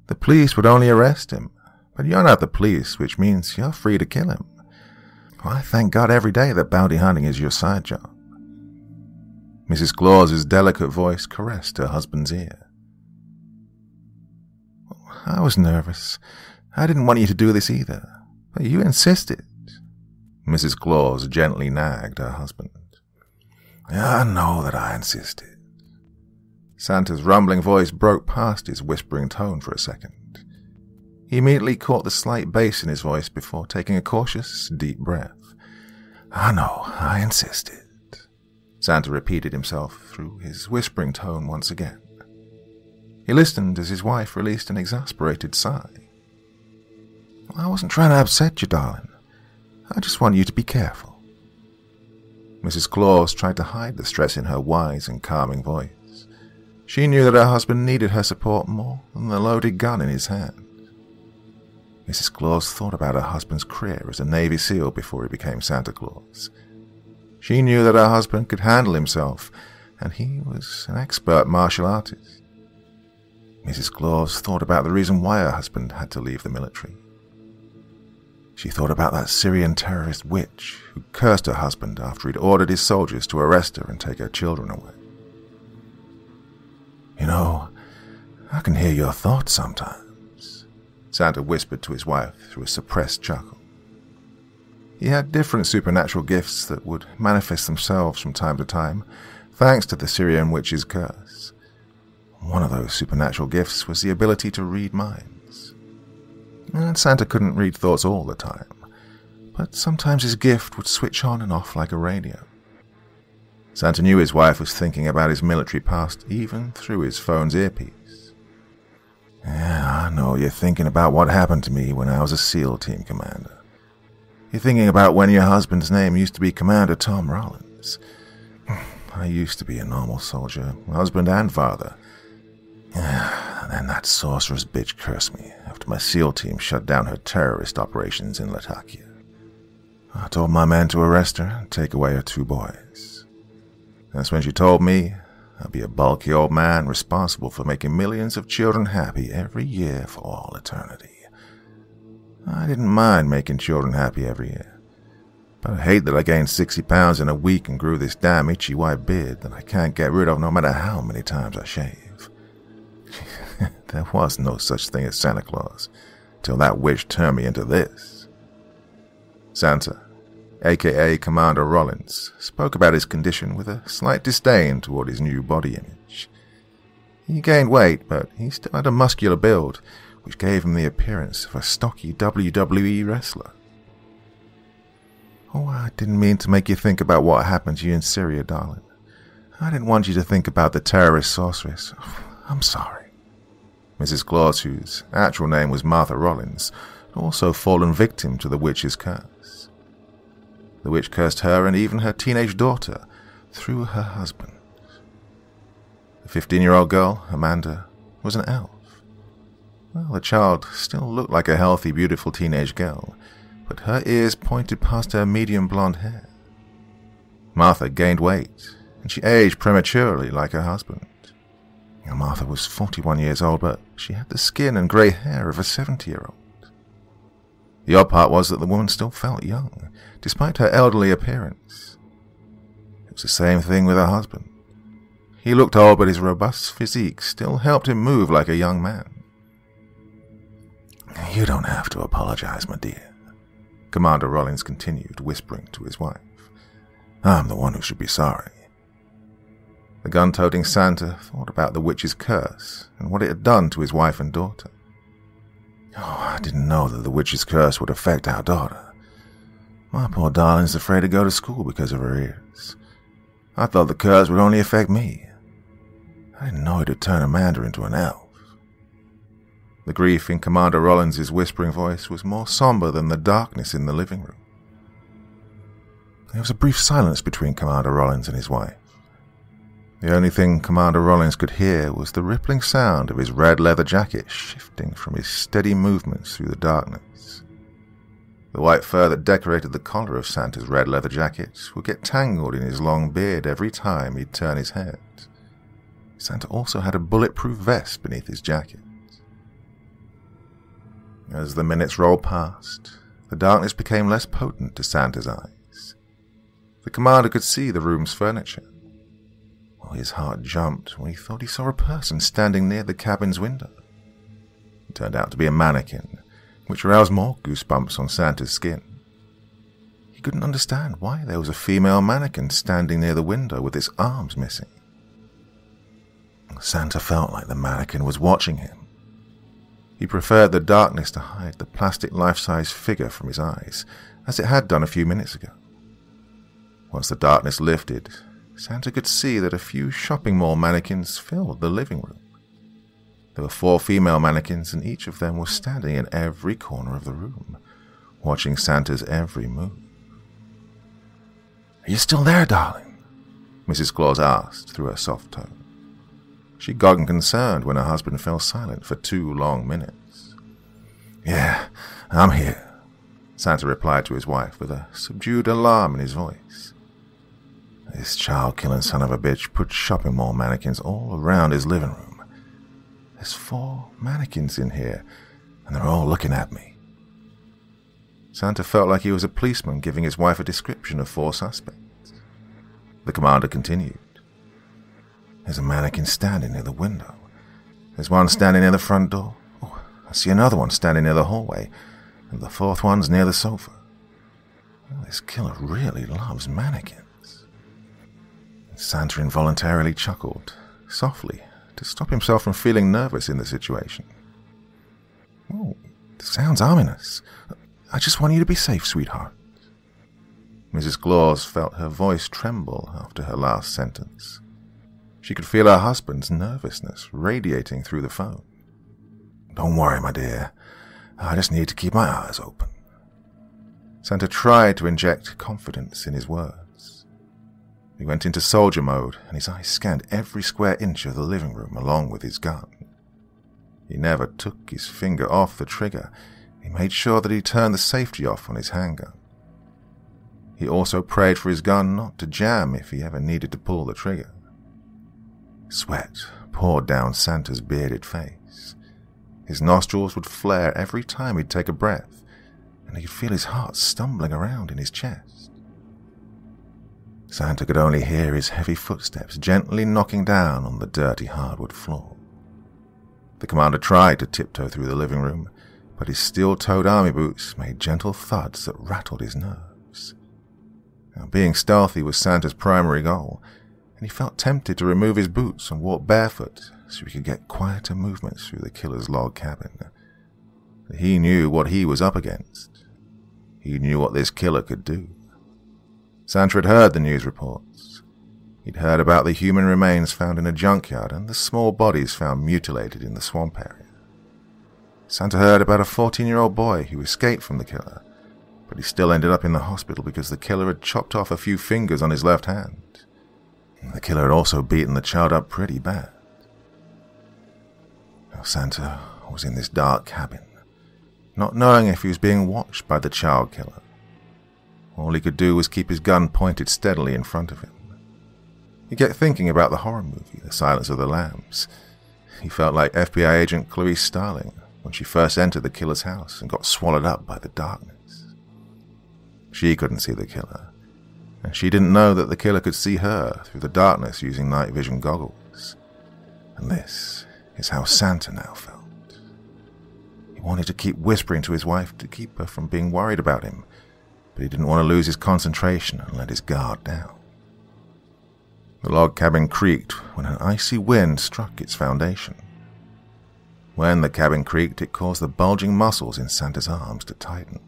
The police would only arrest him, but you're not the police, which means you're free to kill him. Well, I thank God every day that bounty hunting is your side job." Mrs. Claus's delicate voice caressed her husband's ear. "I was nervous. I didn't want you to do this either, but you insisted." Mrs. Claus gently nagged her husband. "I know that I insisted." Santa's rumbling voice broke past his whispering tone for a second. He immediately caught the slight bass in his voice before taking a cautious, deep breath. I know, I insisted. Santa repeated himself through his whispering tone once again. He listened as his wife released an exasperated sigh. I wasn't trying to upset you, darling. I just want you to be careful. Mrs. Claus tried to hide the stress in her wise and calming voice. She knew that her husband needed her support more than the loaded gun in his hand. Mrs. Claus thought about her husband's career as a Navy SEAL before he became Santa Claus. She knew that her husband could handle himself, and he was an expert martial artist. Mrs. Claus thought about the reason why her husband had to leave the military. She thought about that Syrian terrorist witch who cursed her husband after he'd ordered his soldiers to arrest her and take her children away. You know, I can hear your thoughts sometimes, Santa whispered to his wife through a suppressed chuckle. He had different supernatural gifts that would manifest themselves from time to time, thanks to the Syrian witch's curse. One of those supernatural gifts was the ability to read minds. And Santa couldn't read thoughts all the time, but sometimes his gift would switch on and off like a radio. Santa knew his wife was thinking about his military past even through his phone's earpiece. Yeah, I know you're thinking about what happened to me when I was a SEAL team commander. You're thinking about when your husband's name used to be Commander Tom Rollins. I used to be a normal soldier, husband and father. And then that sorceress bitch cursed me after my SEAL team shut down her terrorist operations in Latakia. I told my men to arrest her and take away her 2 boys. That's when she told me I'd be a bulky old man responsible for making millions of children happy every year for all eternity. I didn't mind making children happy every year, but I hate that I gained 60 pounds in a week and grew this damn itchy white beard that I can't get rid of no matter how many times I shave. There was no such thing as Santa Claus, till that witch turned me into this. Santa, a.k.a. Commander Rollins, spoke about his condition with a slight disdain toward his new body image. He gained weight, but he still had a muscular build, which gave him the appearance of a stocky WWE wrestler. Oh, I didn't mean to make you think about what happened to you in Syria, darling. I didn't want you to think about the terrorist sorceress. I'm sorry. Mrs. Claus, whose actual name was Martha Rollins, had also fallen victim to the witch's curse. The witch cursed her and even her teenage daughter through her husband. The 15-year-old girl, Amanda, was an elf. Well, the child still looked like a healthy, beautiful teenage girl, but her ears pointed past her medium blonde hair. Martha gained weight, and she aged prematurely like her husband. Now, Martha was 41 years old, but she had the skin and grey hair of a 70-year-old. The odd part was that the woman still felt young, despite her elderly appearance. It was the same thing with her husband. He looked old, but his robust physique still helped him move like a young man. You don't have to apologize, my dear, Commander Rollins continued, whispering to his wife. I'm the one who should be sorry. The gun-toting Santa thought about the witch's curse and what it had done to his wife and daughter. Oh, I didn't know that the witch's curse would affect our daughter. My poor darling's afraid to go to school because of her ears. I thought the curse would only affect me. I didn't know it would turn Amanda into an elf. The grief in Commander Rollins' whispering voice was more somber than the darkness in the living room. There was a brief silence between Commander Rollins and his wife. The only thing Commander Rollins could hear was the rippling sound of his red leather jacket shifting from his steady movements through the darkness. The white fur that decorated the collar of Santa's red leather jacket would get tangled in his long beard every time he'd turn his head. Santa also had a bulletproof vest beneath his jacket. As the minutes rolled past, the darkness became less potent to Santa's eyes. The commander could see the room's furniture. Well, his heart jumped when he thought he saw a person standing near the cabin's window. It turned out to be a mannequin, which aroused more goosebumps on Santa's skin. He couldn't understand why there was a female mannequin standing near the window with its arms missing. Santa felt like the mannequin was watching him. He preferred the darkness to hide the plastic life-size figure from his eyes, as it had done a few minutes ago. Once the darkness lifted, Santa could see that a few shopping mall mannequins filled the living room. There were 4 female mannequins, and each of them was standing in every corner of the room, watching Santa's every move. "Are you still there, darling?" Mrs. Claus asked through her soft tone. She got concerned when her husband fell silent for 2 long minutes. "Yeah, I'm here," Santa replied to his wife with a subdued alarm in his voice. "This child-killing son of a bitch put shopping mall mannequins all around his living room. There's 4 mannequins in here, and they're all looking at me." Santa felt like he was a policeman giving his wife a description of 4 suspects. The commander continued. "There's a mannequin standing near the window. There's one standing near the front door. Oh, I see another one standing near the hallway, and the 4th one's near the sofa. Oh, this killer really loves mannequins." Santa involuntarily chuckled, softly, to stop himself from feeling nervous in the situation. "Oh, it sounds ominous. I just want you to be safe, sweetheart." Mrs. Claus felt her voice tremble after her last sentence. She could feel her husband's nervousness radiating through the phone. "Don't worry, my dear. I just need to keep my eyes open." Santa tried to inject confidence in his words. He went into soldier mode, and his eyes scanned every square inch of the living room along with his gun. He never took his finger off the trigger. He made sure that he turned the safety off on his handgun. He also prayed for his gun not to jam if he ever needed to pull the trigger. Sweat poured down Santa's bearded face. His nostrils would flare every time he'd take a breath, and he could feel his heart stumbling around in his chest. Santa could only hear his heavy footsteps gently knocking down on the dirty hardwood floor. The commander tried to tiptoe through the living room, but his steel-toed army boots made gentle thuds that rattled his nerves. Now, being stealthy was Santa's primary goal, and he felt tempted to remove his boots and walk barefoot so he could get quieter movements through the killer's log cabin. He knew what he was up against. He knew what this killer could do. Santa had heard the news reports. He'd heard about the human remains found in a junkyard and the small bodies found mutilated in the swamp area. Santa heard about a 14-year-old boy who escaped from the killer, but he still ended up in the hospital because the killer had chopped off a few fingers on his left hand. The killer had also beaten the child up pretty bad. Now Santa was in this dark cabin, not knowing if he was being watched by the child killer. All he could do was keep his gun pointed steadily in front of him. He kept thinking about the horror movie, The Silence of the Lambs. He felt like FBI agent Clarice Starling when she first entered the killer's house and got swallowed up by the darkness. She couldn't see the killer, and she didn't know that the killer could see her through the darkness using night vision goggles. And this is how Santa now felt. He wanted to keep whispering to his wife to keep her from being worried about him, but he didn't want to lose his concentration and let his guard down. The log cabin creaked when an icy wind struck its foundation. When the cabin creaked, it caused the bulging muscles in Santa's arms to tighten.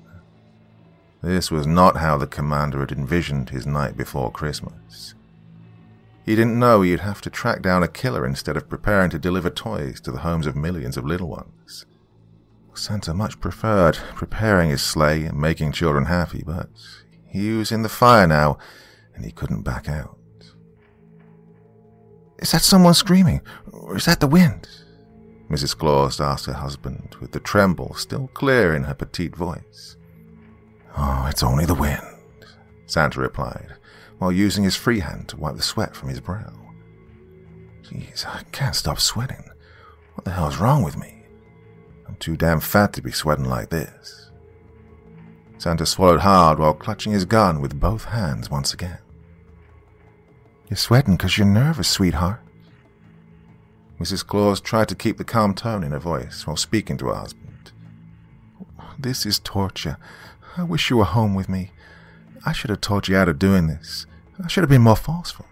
This was not how the commander had envisioned his night before Christmas. He didn't know he'd have to track down a killer instead of preparing to deliver toys to the homes of millions of little ones. Santa much preferred preparing his sleigh and making children happy, but he was in the fire now, and he couldn't back out. "Is that someone screaming, or is that the wind?" Mrs. Claus asked her husband, with the tremble still clear in her petite voice. "Oh, it's only the wind," Santa replied, while using his free hand to wipe the sweat from his brow. "Jeez, I can't stop sweating. What the hell's wrong with me? I'm too damn fat to be sweating like this." Santa swallowed hard while clutching his gun with both hands once again. "You're sweating because you're nervous, sweetheart." Mrs. Claus tried to keep the calm tone in her voice while speaking to her husband. "This is torture. I wish you were home with me. I should have taught you how to doing this. I should have been more forceful."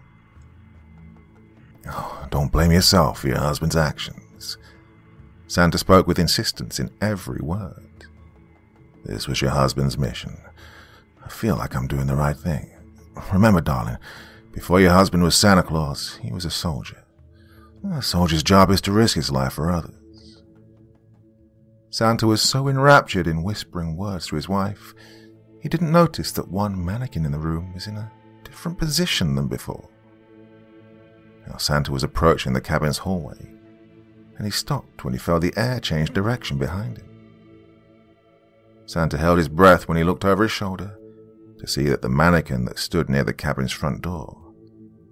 "Oh, don't blame yourself for your husband's actions." Santa spoke with insistence in every word. "This was your husband's mission. I feel like I'm doing the right thing. Remember, darling, before your husband was Santa Claus, he was a soldier. A soldier's job is to risk his life for others." Santa was so enraptured in whispering words to his wife, he didn't notice that one mannequin in the room was in a different position than before. Now Santa was approaching the cabin's hallway, and he stopped when he felt the air change direction behind him. Santa held his breath when he looked over his shoulder to see that the mannequin that stood near the cabin's front door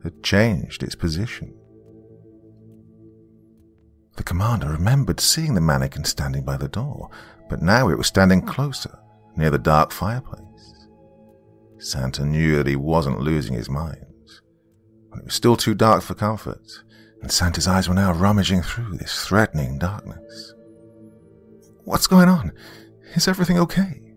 had changed its position. The commander remembered seeing the mannequin standing by the door, but now it was standing closer, near the dark fireplace. Santa knew that he wasn't losing his mind, but it was still too dark for comfort, and Santa's eyes were now rummaging through this threatening darkness. "What's going on? Is everything okay?"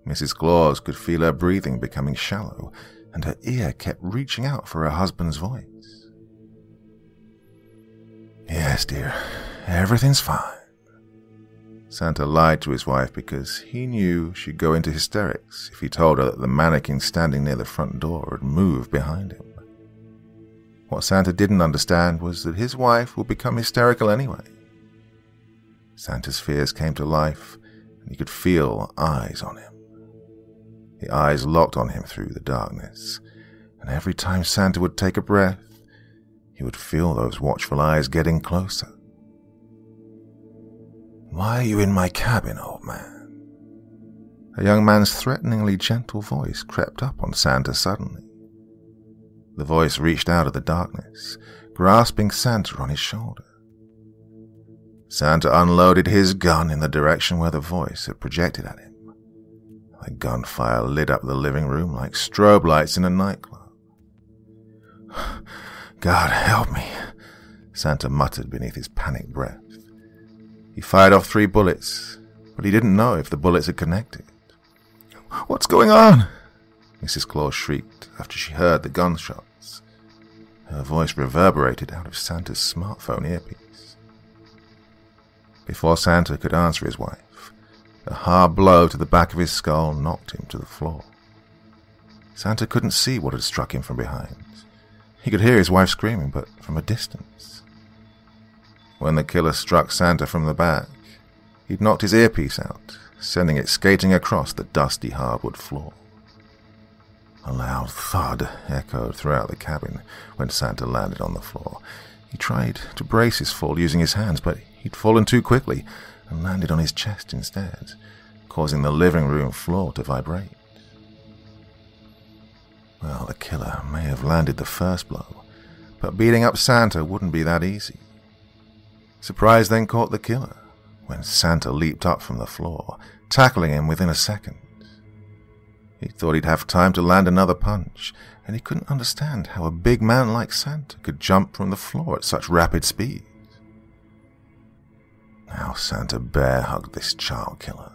Mrs. Claus could feel her breathing becoming shallow, and her ear kept reaching out for her husband's voice. "Yes, dear, everything's fine." Santa lied to his wife because he knew she'd go into hysterics if he told her that the mannequin standing near the front door had moved behind him. What Santa didn't understand was that his wife would become hysterical anyway. Santa's fears came to life, and he could feel eyes on him. The eyes locked on him through the darkness, and every time Santa would take a breath, he would feel those watchful eyes getting closer. "Why are you in my cabin, old man?" A young man's threateningly gentle voice crept up on Santa suddenly. The voice reached out of the darkness, grasping Santa on his shoulder. Santa unloaded his gun in the direction where the voice had projected at him. The gunfire lit up the living room like strobe lights in a nightclub. "God help me," Santa muttered beneath his panicked breath. He fired off 3 bullets, but he didn't know if the bullets had connected. "What's going on?" Mrs. Claus shrieked after she heard the gunshots. Her voice reverberated out of Santa's smartphone earpiece. Before Santa could answer his wife, a hard blow to the back of his skull knocked him to the floor. Santa couldn't see what had struck him from behind. He could hear his wife screaming, but from a distance. When the killer struck Santa from the back, he'd knocked his earpiece out, sending it skating across the dusty hardwood floor. A loud thud echoed throughout the cabin when Santa landed on the floor. He tried to brace his fall using his hands, but he'd fallen too quickly and landed on his chest instead, causing the living room floor to vibrate. Well, the killer may have landed the first blow, but beating up Santa wouldn't be that easy. Surprise then caught the killer when Santa leaped up from the floor, tackling him within a second. He thought he'd have time to land another punch, and he couldn't understand how a big man like Santa could jump from the floor at such rapid speed. Now Santa bear-hugged this child killer.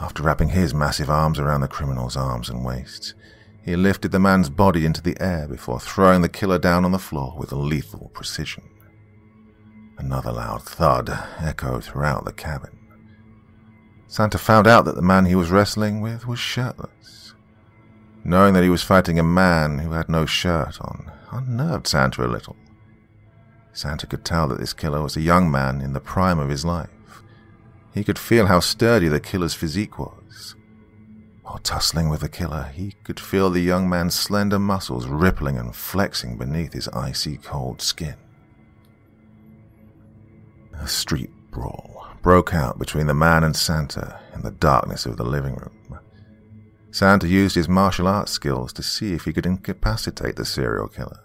After wrapping his massive arms around the criminal's arms and waist, he lifted the man's body into the air before throwing the killer down on the floor with lethal precision. Another loud thud echoed throughout the cabin. Santa found out that the man he was wrestling with was shirtless. Knowing that he was fighting a man who had no shirt on unnerved Santa a little. Santa could tell that this killer was a young man in the prime of his life. He could feel how sturdy the killer's physique was. While tussling with the killer, he could feel the young man's slender muscles rippling and flexing beneath his icy cold skin. A street brawl broke out between the man and Santa in the darkness of the living room. Santa used his martial arts skills to see if he could incapacitate the serial killer.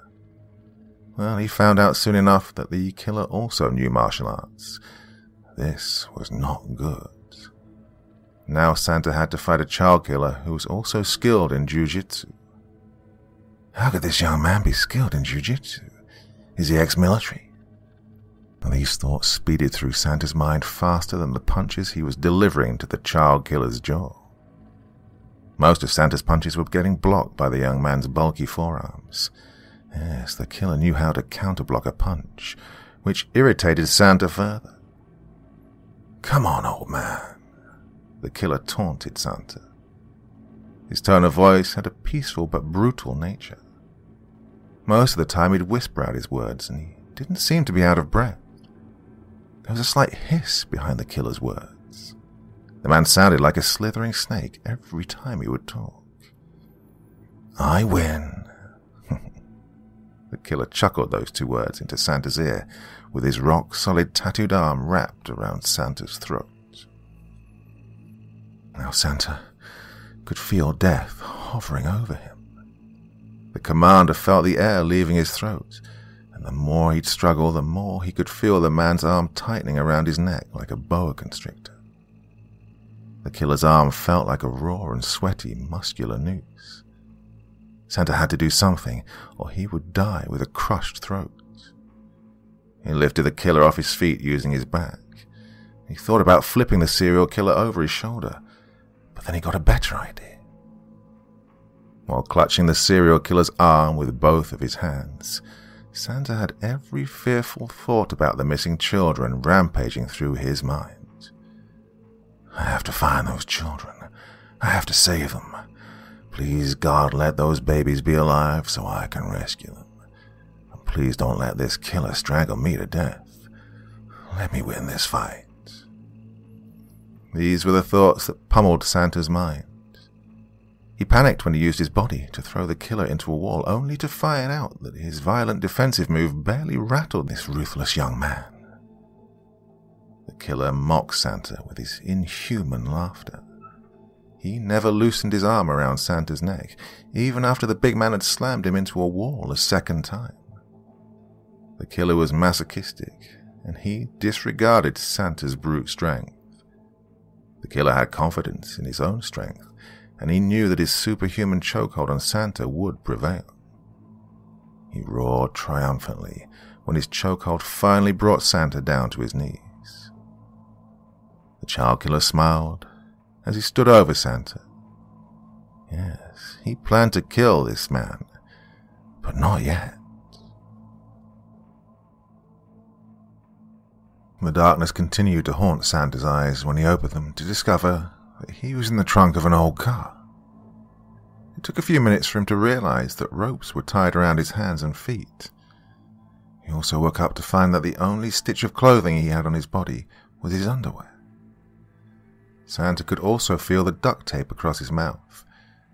Well, he found out soon enough that the killer also knew martial arts. This was not good. Now Santa had to fight a child killer who was also skilled in jiu-jitsu. How could this young man be skilled in jiu-jitsu? Is he ex-military? These thoughts speeded through Santa's mind faster than the punches he was delivering to the child killer's jaw. Most of Santa's punches were getting blocked by the young man's bulky forearms. Yes, the killer knew how to counterblock a punch, which irritated Santa further. "Come on, old man," the killer taunted Santa. His tone of voice had a peaceful but brutal nature. Most of the time he'd whisper out his words, and he didn't seem to be out of breath. There was a slight hiss behind the killer's words. The man sounded like a slithering snake every time he would talk. "I win." The killer chuckled those two words into Santa's ear, with his rock-solid tattooed arm wrapped around Santa's throat. Now Santa could feel death hovering over him. The commander felt the air leaving his throat, and the more he'd struggle, the more he could feel the man's arm tightening around his neck like a boa constrictor. The killer's arm felt like a raw and sweaty, muscular noose. Santa had to do something, or he would die with a crushed throat. He lifted the killer off his feet using his back. He thought about flipping the serial killer over his shoulder, but then he got a better idea. While clutching the serial killer's arm with both of his hands, Santa had every fearful thought about the missing children rampaging through his mind. "I have to find those children. I have to save them. Please, God, let those babies be alive so I can rescue them. And please don't let this killer strangle me to death. Let me win this fight." These were the thoughts that pummeled Santa's mind. He panicked when he used his body to throw the killer into a wall, only to find out that his violent defensive move barely rattled this ruthless young man. The killer mocked Santa with his inhuman laughter. He never loosened his arm around Santa's neck, even after the big man had slammed him into a wall a second time. The killer was masochistic, and he disregarded Santa's brute strength. The killer had confidence in his own strength, and he knew that his superhuman chokehold on Santa would prevail. He roared triumphantly when his chokehold finally brought Santa down to his knees. The child killer smiled as he stood over Santa. Yes, he planned to kill this man, but not yet. The darkness continued to haunt Santa's eyes when he opened them to discover that he was in the trunk of an old car. It took a few minutes for him to realize that ropes were tied around his hands and feet. He also woke up to find that the only stitch of clothing he had on his body was his underwear. Santa could also feel the duct tape across his mouth,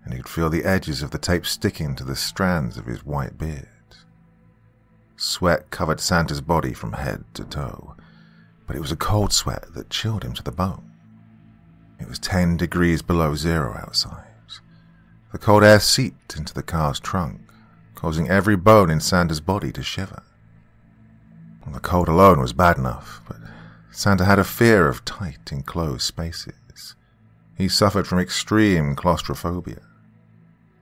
and he could feel the edges of the tape sticking to the strands of his white beard. Sweat covered Santa's body from head to toe, but it was a cold sweat that chilled him to the bone. It was 10 degrees below zero outside. The cold air seeped into the car's trunk, causing every bone in Santa's body to shiver. The cold alone was bad enough, but Santa had a fear of tight, enclosed spaces. He suffered from extreme claustrophobia.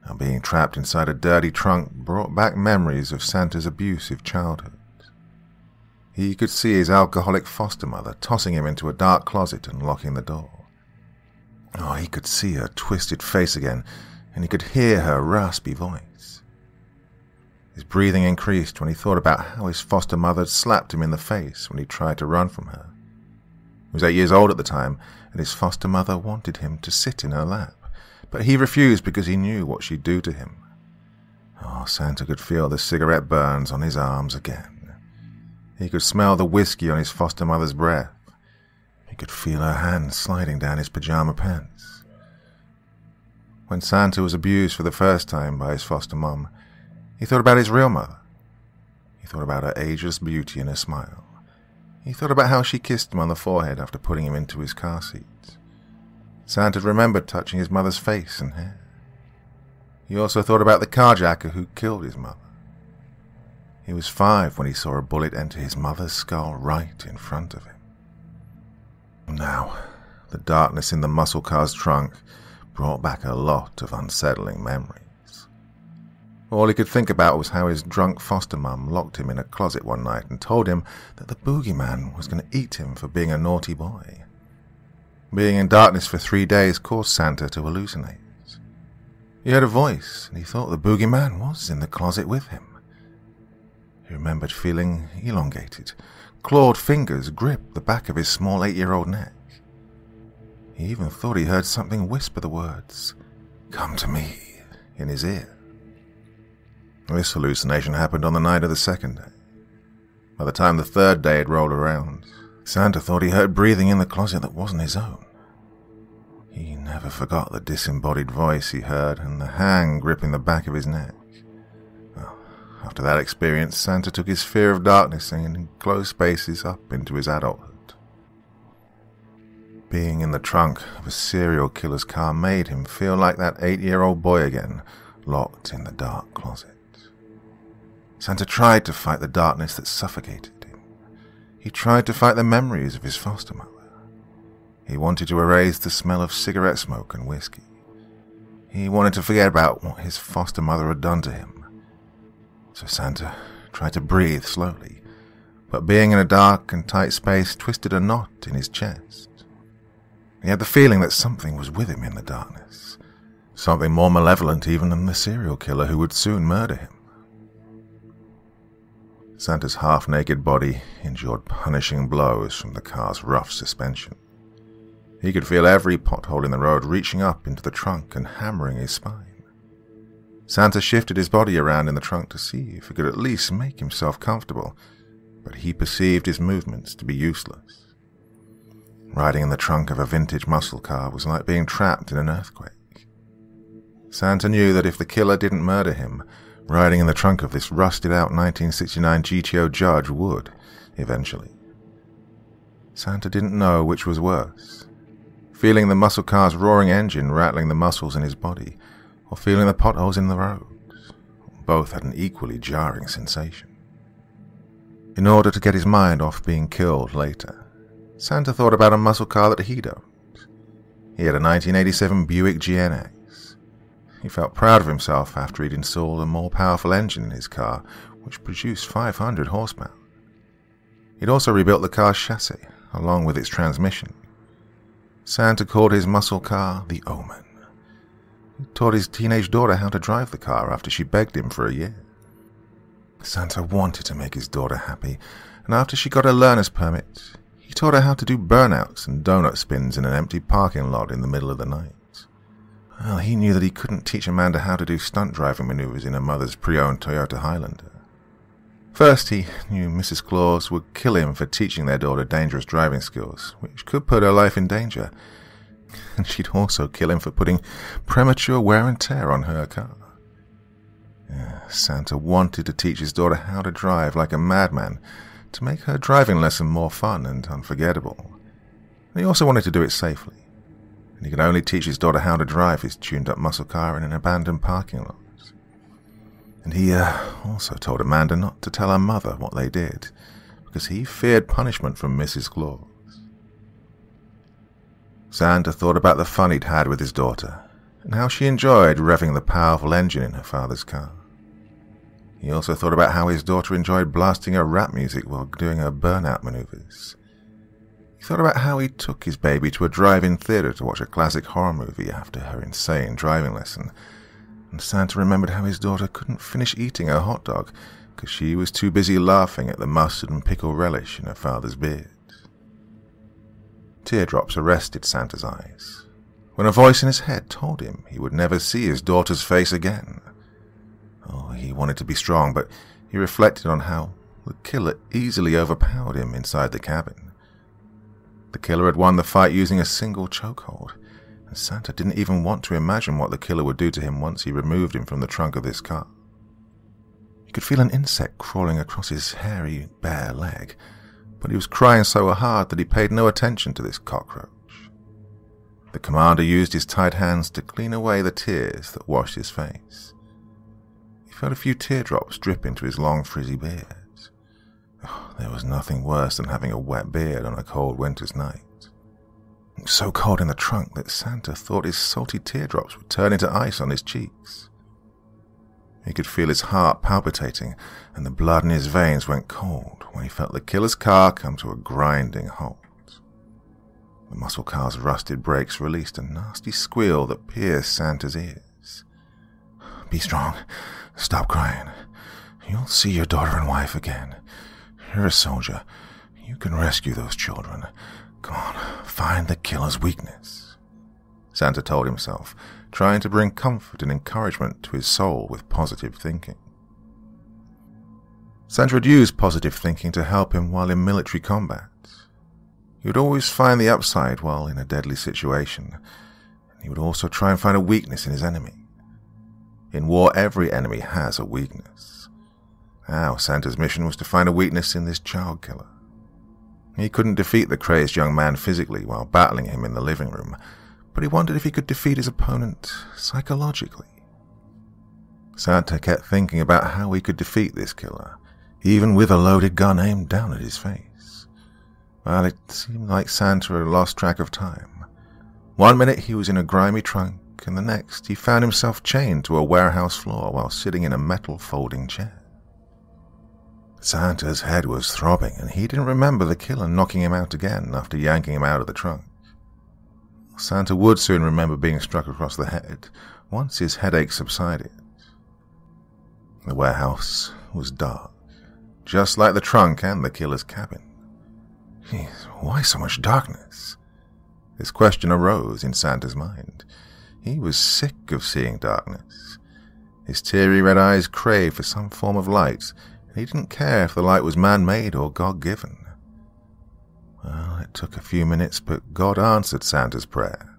And being trapped inside a dirty trunk brought back memories of Santa's abusive childhood. He could see his alcoholic foster mother tossing him into a dark closet and locking the door. Oh, he could see her twisted face again, and he could hear her raspy voice. His breathing increased when he thought about how his foster mother had slapped him in the face when he tried to run from her. He was 8 years old at the time, and his foster mother wanted him to sit in her lap, but he refused because he knew what she'd do to him. Oh, Santa could feel the cigarette burns on his arms again. He could smell the whiskey on his foster mother's breath. He could feel her hands sliding down his pajama pants. When Santa was abused for the first time by his foster mom, he thought about his real mother. He thought about her ageless beauty and her smile. He thought about how she kissed him on the forehead after putting him into his car seat. Santa remembered touching his mother's face and hair. He also thought about the carjacker who killed his mother. He was 5 when he saw a bullet enter his mother's skull right in front of him. Now, the darkness in the muscle car's trunk brought back a lot of unsettling memories. All he could think about was how his drunk foster mum locked him in a closet one night and told him that the boogeyman was going to eat him for being a naughty boy. Being in darkness for 3 days caused Santa to hallucinate. He heard a voice, and he thought the boogeyman was in the closet with him. He remembered feeling elongated. Clawed fingers gripped the back of his small 8-year-old neck. He even thought he heard something whisper the words, "Come to me," in his ear. This hallucination happened on the night of the second day. By the time the third day had rolled around, Santa thought he heard breathing in the closet that wasn't his own. He never forgot the disembodied voice he heard and the hand gripping the back of his neck. Well, after that experience, Santa took his fear of darkness and enclosed spaces up into his adulthood. Being in the trunk of a serial killer's car made him feel like that 8-year-old boy again, locked in the dark closet. Santa tried to fight the darkness that suffocated him. He tried to fight the memories of his foster mother. He wanted to erase the smell of cigarette smoke and whiskey. He wanted to forget about what his foster mother had done to him. So Santa tried to breathe slowly, but being in a dark and tight space twisted a knot in his chest. He had the feeling that something was with him in the darkness, something more malevolent even than the serial killer who would soon murder him. Santa's half-naked body endured punishing blows from the car's rough suspension. He could feel every pothole in the road reaching up into the trunk and hammering his spine. Santa shifted his body around in the trunk to see if he could at least make himself comfortable, but he perceived his movements to be useless. Riding in the trunk of a vintage muscle car was like being trapped in an earthquake. Santa knew that if the killer didn't murder him, riding in the trunk of this rusted-out 1969 GTO Judge would, eventually. Santa didn't know which was worse, feeling the muscle car's roaring engine rattling the muscles in his body, or feeling the potholes in the roads. Both had an equally jarring sensation. In order to get his mind off being killed later, Santa thought about a muscle car that he'd owned. He had a 1987 Buick GNX. He felt proud of himself after he'd installed a more powerful engine in his car, which produced 500 horsepower. He'd also rebuilt the car's chassis, along with its transmission. Santa called his muscle car the Omen. He taught his teenage daughter how to drive the car after she begged him for a year. Santa wanted to make his daughter happy, and after she got her learner's permit, he taught her how to do burnouts and donut spins in an empty parking lot in the middle of the night. Well, he knew that he couldn't teach Amanda how to do stunt driving maneuvers in her mother's pre-owned Toyota Highlander. First, he knew Mrs. Claus would kill him for teaching their daughter dangerous driving skills, which could put her life in danger. And she'd also kill him for putting premature wear and tear on her car. Santa wanted to teach his daughter how to drive like a madman, to make her driving lesson more fun and unforgettable. And he also wanted to do it safely. And he could only teach his daughter how to drive his tuned-up muscle car in an abandoned parking lot. And he also told Amanda not to tell her mother what they did, because he feared punishment from Mrs. Claus. Santa thought about the fun he'd had with his daughter, and how she enjoyed revving the powerful engine in her father's car. He also thought about how his daughter enjoyed blasting her rap music while doing her burnout maneuvers. He thought about how he took his baby to a drive-in theater to watch a classic horror movie after her insane driving lesson, and Santa remembered how his daughter couldn't finish eating her hot dog because she was too busy laughing at the mustard and pickle relish in her father's beard. Teardrops arrested Santa's eyes when a voice in his head told him he would never see his daughter's face again. Oh, he wanted to be strong, but he reflected on how the killer easily overpowered him inside the cabin. The killer had won the fight using a single chokehold, and Santa didn't even want to imagine what the killer would do to him once he removed him from the trunk of this car. He could feel an insect crawling across his hairy, bare leg, but he was crying so hard that he paid no attention to this cockroach. The commander used his tight hands to clean away the tears that washed his face. He felt a few teardrops drip into his long, frizzy beard. Oh, there was nothing worse than having a wet beard on a cold winter's night. It was so cold in the trunk that Santa thought his salty teardrops would turn into ice on his cheeks. He could feel his heart palpitating, and the blood in his veins went cold when he felt the killer's car come to a grinding halt. The muscle car's rusted brakes released a nasty squeal that pierced Santa's ears. "Be strong. Stop crying. You'll see your daughter and wife again. You're a soldier. You can rescue those children. Come on, find the killer's weakness," Santa told himself, trying to bring comfort and encouragement to his soul with positive thinking. Santa had used positive thinking to help him while in military combat. He would always find the upside while in a deadly situation, and he would also try and find a weakness in his enemy. In war, every enemy has a weakness. Now, Santa's mission was to find a weakness in this child killer. He couldn't defeat the crazed young man physically while battling him in the living room, but he wondered if he could defeat his opponent psychologically. Santa kept thinking about how he could defeat this killer, even with a loaded gun aimed down at his face. Well, it seemed like Santa had lost track of time. One minute he was in a grimy trunk, and the next he found himself chained to a warehouse floor while sitting in a metal folding chair. Santa's head was throbbing, and he didn't remember the killer knocking him out again after yanking him out of the trunk. Santa would soon remember being struck across the head once his headache subsided. The warehouse was dark, just like the trunk and the killer's cabin. Jeez, why so much darkness? This question arose in Santa's mind. He was sick of seeing darkness. His teary red eyes craved for some form of light, and he didn't care if the light was man-made or God-given. Well, it took a few minutes, but God answered Santa's prayer.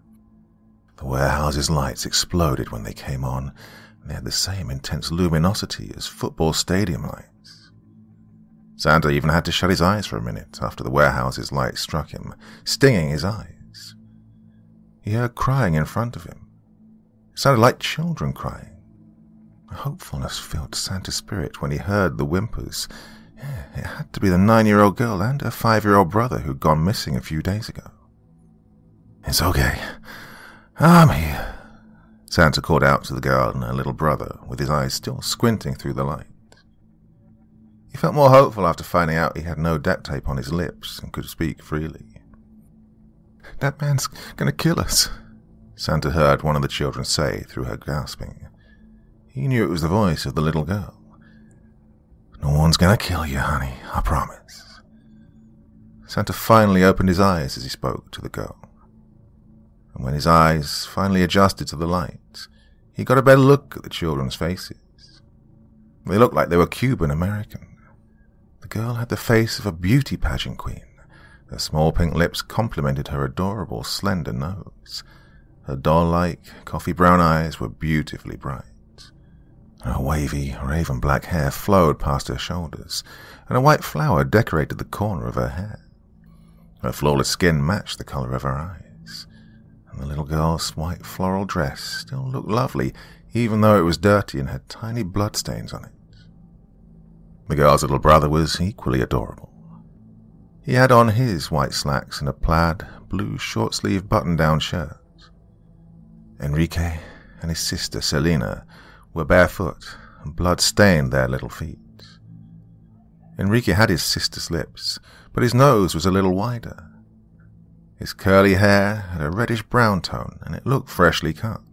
The warehouse's lights exploded when they came on, and they had the same intense luminosity as football stadium lights. Santa even had to shut his eyes for a minute after the warehouse's light struck him, stinging his eyes. He heard crying in front of him. It sounded like children crying. A hopefulness filled Santa's spirit when he heard the whimpers. It had to be the 9-year-old girl and her 5-year-old brother who'd gone missing a few days ago. "It's okay. I'm here," Santa called out to the girl and her little brother, with his eyes still squinting through the light. He felt more hopeful after finding out he had no duct tape on his lips and could speak freely. "That man's gonna kill us," Santa heard one of the children say through her gasping. He knew it was the voice of the little girl. "No one's gonna kill you, honey, I promise." Santa finally opened his eyes as he spoke to the girl. And when his eyes finally adjusted to the light, he got a better look at the children's faces. They looked like they were Cuban American. The girl had the face of a beauty pageant queen. Her small pink lips complemented her adorable, slender nose. Her doll-like, coffee-brown eyes were beautifully bright. Her wavy, raven-black hair flowed past her shoulders, and a white flower decorated the corner of her hair. Her flawless skin matched the color of her eyes, and the little girl's white floral dress still looked lovely, even though it was dirty and had tiny bloodstains on it. The girl's little brother was equally adorable. He had on his white slacks and a plaid, blue short-sleeved button-down shirt. Enrique and his sister Selena were barefoot and blood-stained their little feet. Enrique had his sister's lips, but his nose was a little wider. His curly hair had a reddish-brown tone, and it looked freshly cut.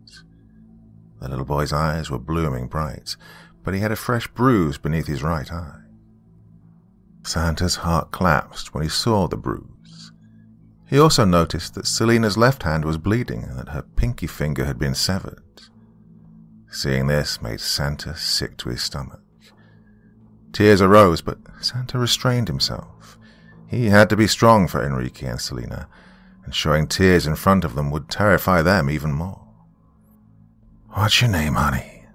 The little boy's eyes were blooming bright, but he had a fresh bruise beneath his right eye. Santa's heart collapsed when he saw the bruise. He also noticed that Selena's left hand was bleeding and that her pinky finger had been severed. Seeing this made Santa sick to his stomach. Tears arose, but Santa restrained himself. He had to be strong for Enrique and Selena, and showing tears in front of them would terrify them even more. "What's your name, honey?"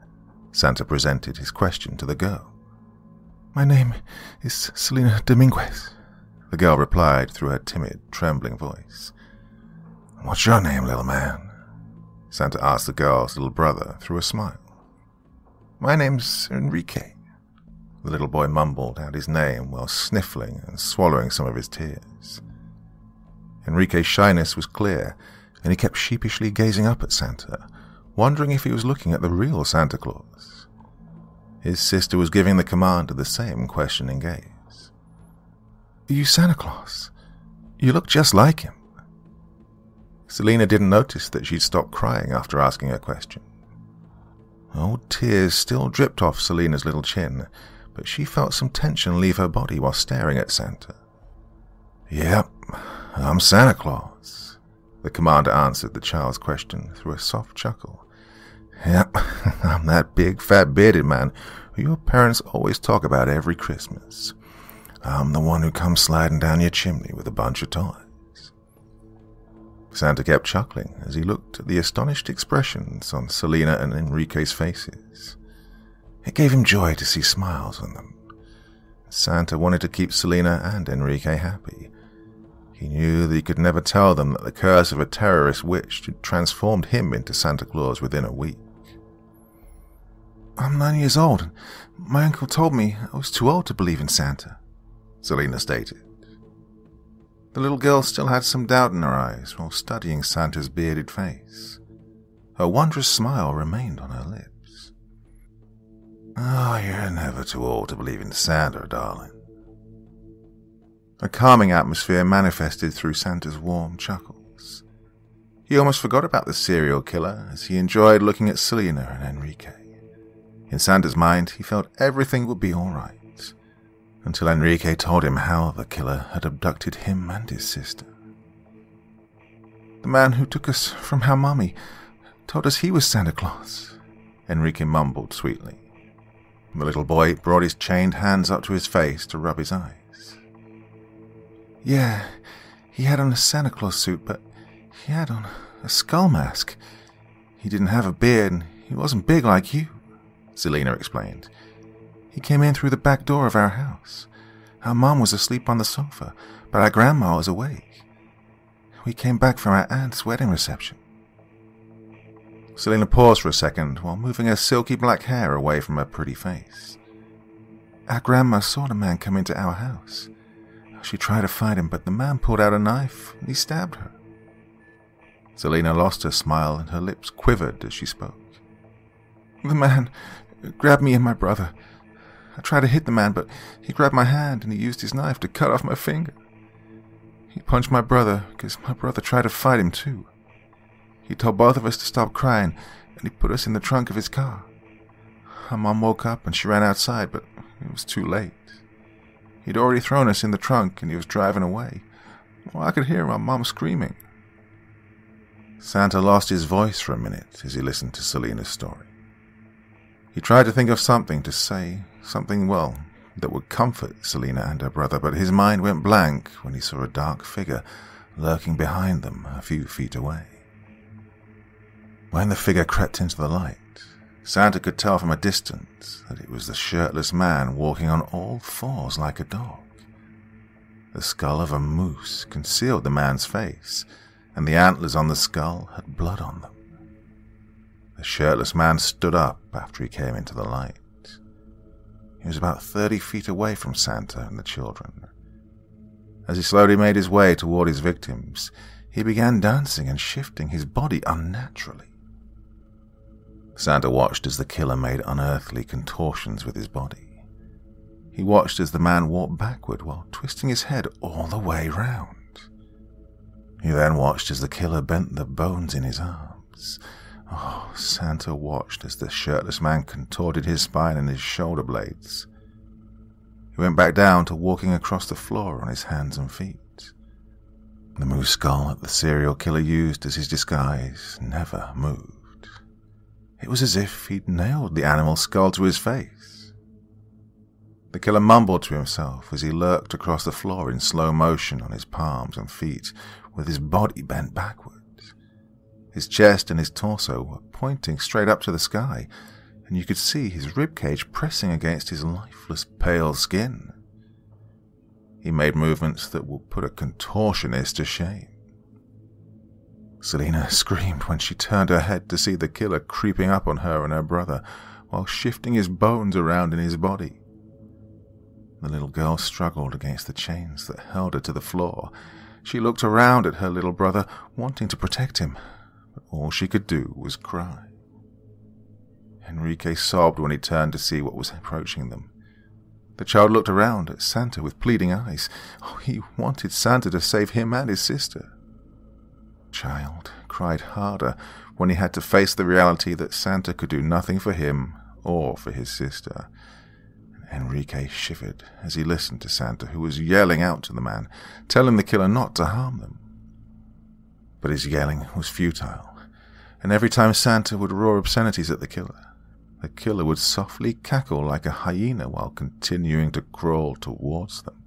Santa presented his question to the girl. "My name is Selena Dominguez," the girl replied through her timid, trembling voice. "What's your name, little man?" Santa asked the girl's little brother through a smile. "My name's Enrique," the little boy mumbled out his name while sniffling and swallowing some of his tears. Enrique's shyness was clear, and he kept sheepishly gazing up at Santa, wondering if he was looking at the real Santa Claus. His sister was giving the commander the same questioning gaze. "Are you Santa Claus? You look just like him." Selena didn't notice that she'd stopped crying after asking her question. Old tears still dripped off Selena's little chin, but she felt some tension leave her body while staring at Santa. "Yep, I'm Santa Claus," the commander answered the child's question through a soft chuckle. Yep, I'm that big, fat, bearded man who your parents always talk about every Christmas. I'm the one who comes sliding down your chimney with a bunch of toys. Santa kept chuckling as he looked at the astonished expressions on Selena and Enrique's faces. It gave him joy to see smiles on them. Santa wanted to keep Selena and Enrique happy. He knew that he could never tell them that the curse of a terrorist witch had transformed him into Santa Claus within a week. I'm 9 years old, and my uncle told me I was too old to believe in Santa, Selena stated. The little girl still had some doubt in her eyes while studying Santa's bearded face. Her wondrous smile remained on her lips. Oh, you're never too old to believe in Santa, darling. A calming atmosphere manifested through Santa's warm chuckles. He almost forgot about the serial killer as he enjoyed looking at Selena and Enrique. In Santa's mind, he felt everything would be all right, until Enrique told him how the killer had abducted him and his sister. The man who took us from our mummy told us he was Santa Claus, Enrique mumbled sweetly. The little boy brought his chained hands up to his face to rub his eyes. Yeah, he had on a Santa Claus suit, but he had on a skull mask. He didn't have a beard, and he wasn't big like you, Selena explained. He came in through the back door of our house. Our mom was asleep on the sofa, but our grandma was awake. We came back from our aunt's wedding reception. Selena paused for a second while moving her silky black hair away from her pretty face. Our grandma saw the man come into our house. She tried to fight him, but the man pulled out a knife and he stabbed her. Selena lost her smile and her lips quivered as she spoke. The man grabbed me and my brother. I tried to hit the man, but he grabbed my hand and he used his knife to cut off my finger. He punched my brother because my brother tried to fight him too. He told both of us to stop crying and he put us in the trunk of his car. Our mom woke up and she ran outside, but it was too late. He'd already thrown us in the trunk and he was driving away. Well, I could hear my mom screaming. Santa lost his voice for a minute as he listened to Selena's story. He tried to think of something to say, something, well, that would comfort Selena and her brother, but his mind went blank when he saw a dark figure lurking behind them a few feet away. When the figure crept into the light, Santa could tell from a distance that it was the shirtless man walking on all fours like a dog. The skull of a moose concealed the man's face, and the antlers on the skull had blood on them. The shirtless man stood up after he came into the light. He was about 30 feet away from Santa and the children. As he slowly made his way toward his victims, he began dancing and shifting his body unnaturally. Santa watched as the killer made unearthly contortions with his body. He watched as the man walked backward while twisting his head all the way round. He then watched as the killer bent the bones in his arms. Oh, Santa watched as the shirtless man contorted his spine and his shoulder blades. He went back down to walking across the floor on his hands and feet. The moose skull that the serial killer used as his disguise never moved. It was as if he'd nailed the animal's skull to his face. The killer mumbled to himself as he lurked across the floor in slow motion on his palms and feet, with his body bent backwards. His chest and his torso were pointing straight up to the sky, and you could see his ribcage pressing against his lifeless, pale skin. He made movements that would put a contortionist to shame. Selena screamed when she turned her head to see the killer creeping up on her and her brother while shifting his bones around in his body. The little girl struggled against the chains that held her to the floor. She looked around at her little brother, wanting to protect him, but all she could do was cry. Enrique sobbed when he turned to see what was approaching them. The child looked around at Santa with pleading eyes. Oh, he wanted Santa to save him and his sister. Child cried harder when he had to face the reality that Santa could do nothing for him or for his sister. Enrique shivered as he listened to Santa, who was yelling out to the man, telling the killer not to harm them. But his yelling was futile. and every time Santa would roar obscenities at the killer would softly cackle like a hyena while continuing to crawl towards them.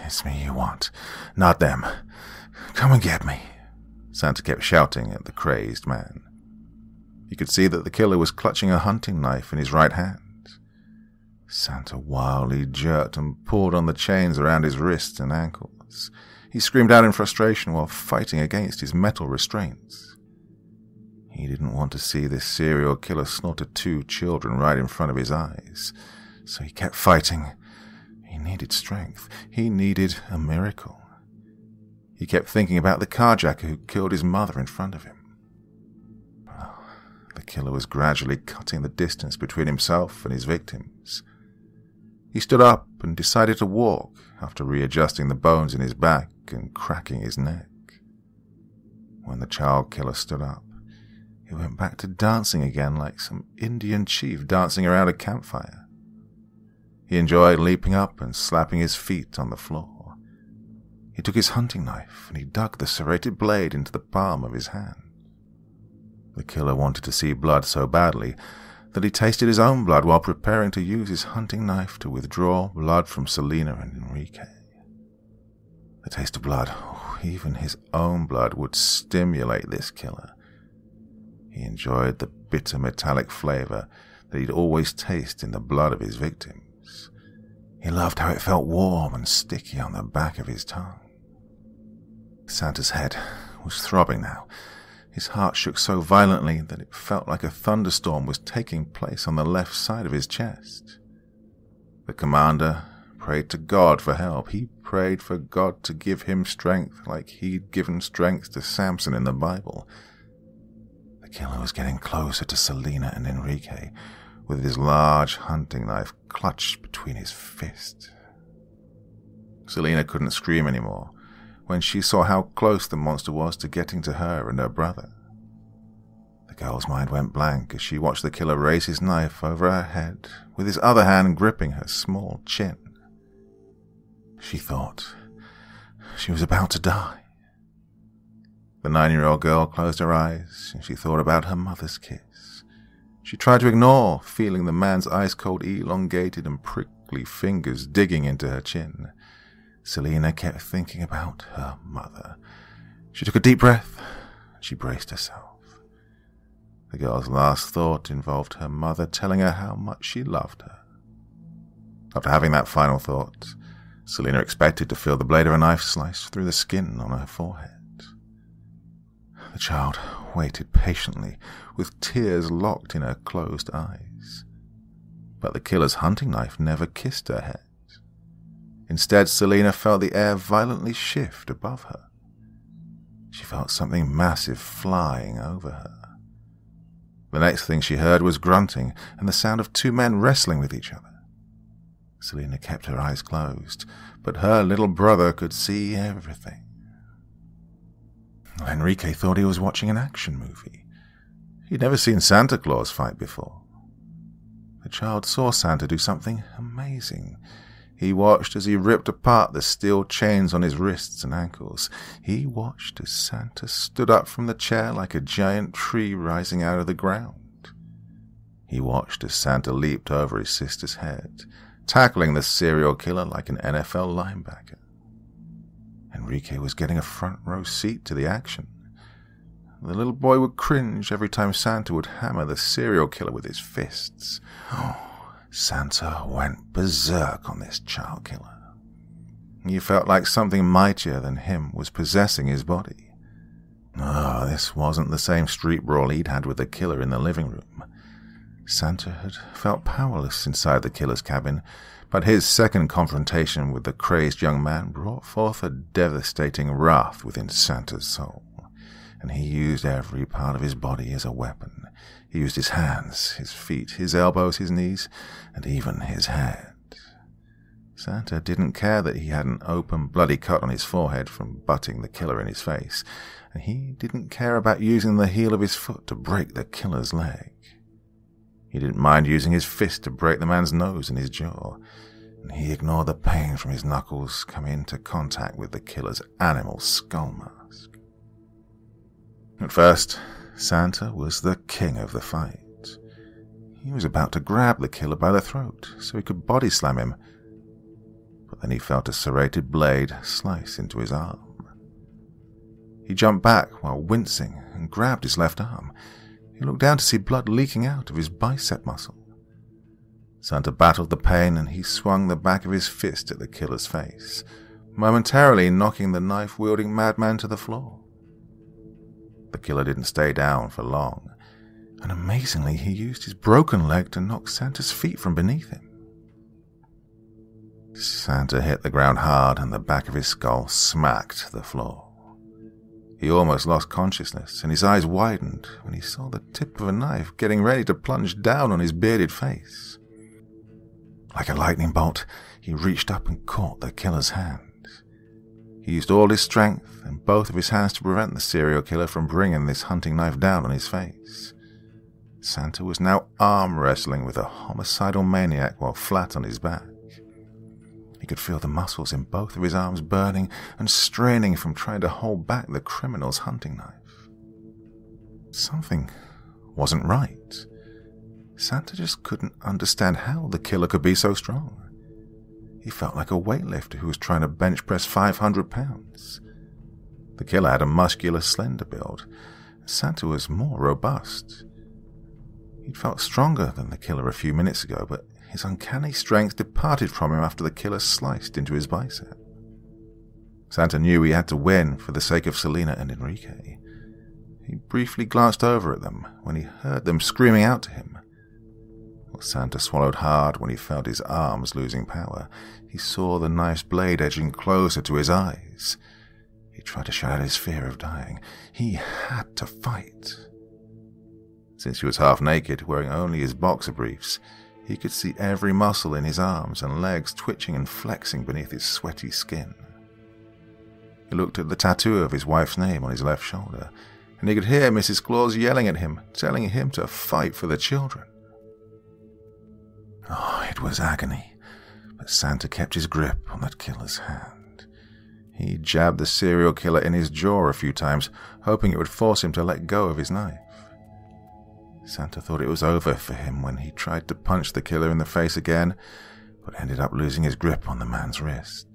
"It's me you want, not them. Come and get me," Santa kept shouting at the crazed man. You could see that the killer was clutching a hunting knife in his right hand. Santa wildly jerked and pulled on the chains around his wrists and ankles. He screamed out in frustration while fighting against his metal restraints. He didn't want to see this serial killer slaughter 2 children right in front of his eyes, so he kept fighting. He needed strength. He needed a miracle. He kept thinking about the carjacker who killed his mother in front of him. The killer was gradually cutting the distance between himself and his victims. He stood up and decided to walk after readjusting the bones in his back and cracking his neck. When the child killer stood up, he went back to dancing again like some Indian chief dancing around a campfire. He enjoyed leaping up and slapping his feet on the floor. He took his hunting knife and he dug the serrated blade into the palm of his hand. The killer wanted to see blood so badly that he tasted his own blood while preparing to use his hunting knife to withdraw blood from Selena and Enrique. The taste of blood, even his own blood, would stimulate this killer. He enjoyed the bitter metallic flavor that he'd always tasted in the blood of his victims. He loved how it felt warm and sticky on the back of his tongue. Santa's head was throbbing now. His heart shook so violently that it felt like a thunderstorm was taking place on the left side of his chest. The commander prayed to God for help. He prayed for God to give him strength like he'd given strength to Samson in the Bible. The killer was getting closer to Selena and Enrique, with his large hunting knife clutched between his fists. Selena couldn't scream anymore when she saw how close the monster was to getting to her and her brother. The girl's mind went blank as she watched the killer raise his knife over her head, with his other hand gripping her small chin. She thought she was about to die. The 9-year-old girl closed her eyes and she thought about her mother's kiss. She tried to ignore feeling the man's ice-cold, elongated and prickly fingers digging into her chin. Selena kept thinking about her mother. She took a deep breath and she braced herself. The girl's last thought involved her mother telling her how much she loved her. After having that final thought, Selena expected to feel the blade of a knife slice through the skin on her forehead. The child waited patiently, with tears locked in her closed eyes. But the killer's hunting knife never kissed her head. Instead, Selena felt the air violently shift above her. She felt something massive flying over her. The next thing she heard was grunting and the sound of 2 men wrestling with each other. Selena kept her eyes closed, but her little brother could see everything. Enrique thought he was watching an action movie. He'd never seen Santa Claus fight before. The child saw Santa do something amazing. He watched as he ripped apart the steel chains on his wrists and ankles. He watched as Santa stood up from the chair like a giant tree rising out of the ground. He watched as Santa leaped over his sister's head, tackling the serial killer like an NFL linebacker. Enrique was getting a front row seat to the action. The little boy would cringe every time Santa would hammer the serial killer with his fists. Santa went berserk on this child killer. He felt like something mightier than him was possessing his body. This wasn't the same street brawl he'd had with the killer in the living room. Santa had felt powerless inside the killer's cabin, but his second confrontation with the crazed young man brought forth a devastating wrath within Santa's soul, and he used every part of his body as a weapon. He used his hands, his feet, his elbows, his knees, and even his head. Santa didn't care that he had an open, bloody cut on his forehead from butting the killer in his face, and he didn't care about using the heel of his foot to break the killer's leg. He didn't mind using his fist to break the man's nose and his jaw, and he ignored the pain from his knuckles coming into contact with the killer's animal skull mask. At first, Santa was the king of the fight. He was about to grab the killer by the throat so he could body slam him, but then he felt a serrated blade slice into his arm. He jumped back while wincing and grabbed his left arm. He looked down to see blood leaking out of his bicep muscle. Santa battled the pain and he swung the back of his fist at the killer's face, momentarily knocking the knife-wielding madman to the floor. The killer didn't stay down for long, and amazingly he used his broken leg to knock Santa's feet from beneath him. Santa hit the ground hard and the back of his skull smacked the floor. He almost lost consciousness, and his eyes widened when he saw the tip of a knife getting ready to plunge down on his bearded face. Like a lightning bolt, he reached up and caught the killer's hand. He used all his strength and both of his hands to prevent the serial killer from bringing this hunting knife down on his face. Santa was now arm wrestling with a homicidal maniac while flat on his back. He could feel the muscles in both of his arms burning and straining from trying to hold back the criminal's hunting knife. Something wasn't right. Santa just couldn't understand how the killer could be so strong. He felt like a weightlifter who was trying to bench press 500 pounds. The killer had a muscular, slender build. Santa was more robust. He'd felt stronger than the killer a few minutes ago, but his uncanny strength departed from him after the killer sliced into his bicep. Santa knew he had to win for the sake of Selena and Enrique. He briefly glanced over at them when he heard them screaming out to him. While Santa swallowed hard when he felt his arms losing power, he saw the knife's blade edging closer to his eyes. He tried to shut out his fear of dying. He had to fight. Since he was half naked, wearing only his boxer briefs, he could see every muscle in his arms and legs twitching and flexing beneath his sweaty skin. He looked at the tattoo of his wife's name on his left shoulder, and he could hear Mrs. Claus yelling at him, telling him to fight for the children. Oh, it was agony, but Santa kept his grip on that killer's hand. He jabbed the serial killer in his jaw a few times, hoping it would force him to let go of his knife. Santa thought it was over for him when he tried to punch the killer in the face again, but ended up losing his grip on the man's wrist.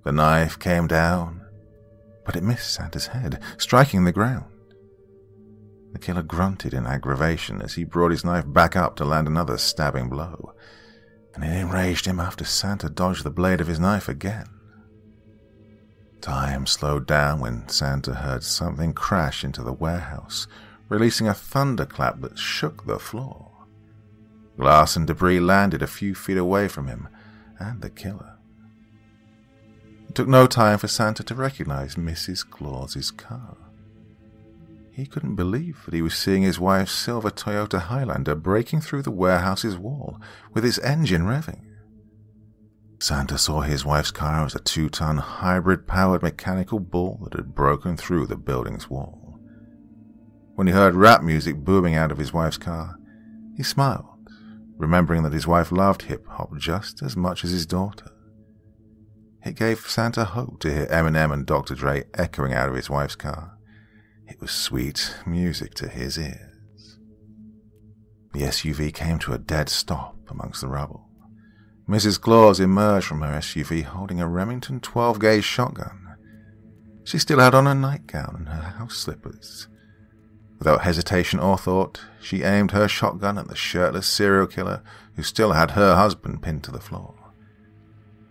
The knife came down, but it missed Santa's head, striking the ground. The killer grunted in aggravation as he brought his knife back up to land another stabbing blow, and it enraged him after Santa dodged the blade of his knife again. Time slowed down when Santa heard something crash into the warehouse, releasing a thunderclap that shook the floor. Glass and debris landed a few feet away from him and the killer. It took no time for Santa to recognize Mrs. Claus's car. He couldn't believe that he was seeing his wife's silver Toyota Highlander breaking through the warehouse's wall with its engine revving. Santa saw his wife's car as a 2-ton hybrid-powered mechanical bull that had broken through the building's wall. When he heard rap music booming out of his wife's car, he smiled, remembering that his wife loved hip-hop just as much as his daughter. It gave Santa hope to hear Eminem and Dr. Dre echoing out of his wife's car. It was sweet music to his ears. The SUV came to a dead stop amongst the rubble. Mrs. Claus emerged from her SUV holding a Remington 12-gauge shotgun. She still had on her nightgown and her house slippers. Without hesitation or thought, she aimed her shotgun at the shirtless serial killer who still had her husband pinned to the floor.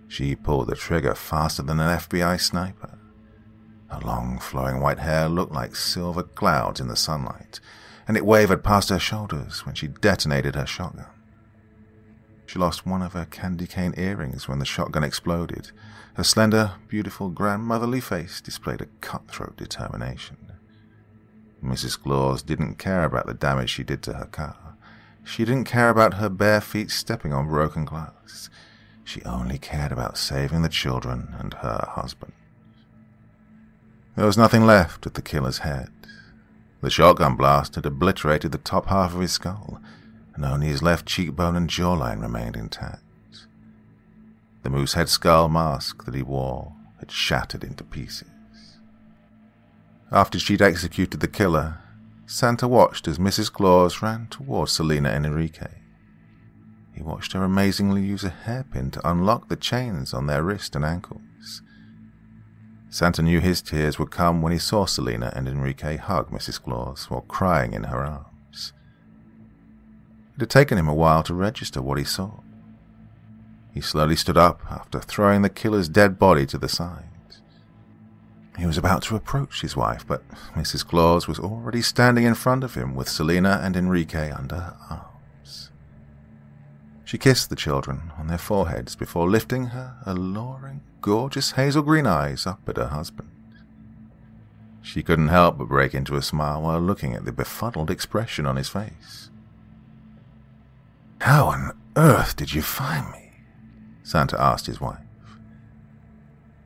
She pulled the trigger faster than an FBI sniper. Her long, flowing white hair looked like silver clouds in the sunlight, and it wavered past her shoulders when she detonated her shotgun. She lost one of her candy cane earrings when the shotgun exploded. Her slender, beautiful, grandmotherly face displayed a cutthroat determination. Mrs. Claus didn't care about the damage she did to her car. She didn't care about her bare feet stepping on broken glass. She only cared about saving the children and her husband. There was nothing left at the killer's head. The shotgun blast had obliterated the top half of his skull, and only his left cheekbone and jawline remained intact. The moosehead skull mask that he wore had shattered into pieces. After she'd executed the killer, Santa watched as Mrs. Claus ran towards Selena and Enrique. He watched her amazingly use a hairpin to unlock the chains on their wrist and ankles. Santa knew his tears would come when he saw Selena and Enrique hug Mrs. Claus while crying in her arms. It had taken him a while to register what he saw. He slowly stood up after throwing the killer's dead body to the side. He was about to approach his wife, but Mrs. Claus was already standing in front of him with Selena and Enrique under her arms. She kissed the children on their foreheads before lifting her alluring, gorgeous hazel green eyes up at her husband. She couldn't help but break into a smile while looking at the befuddled expression on his face. "How on earth did you find me?" Santa asked his wife.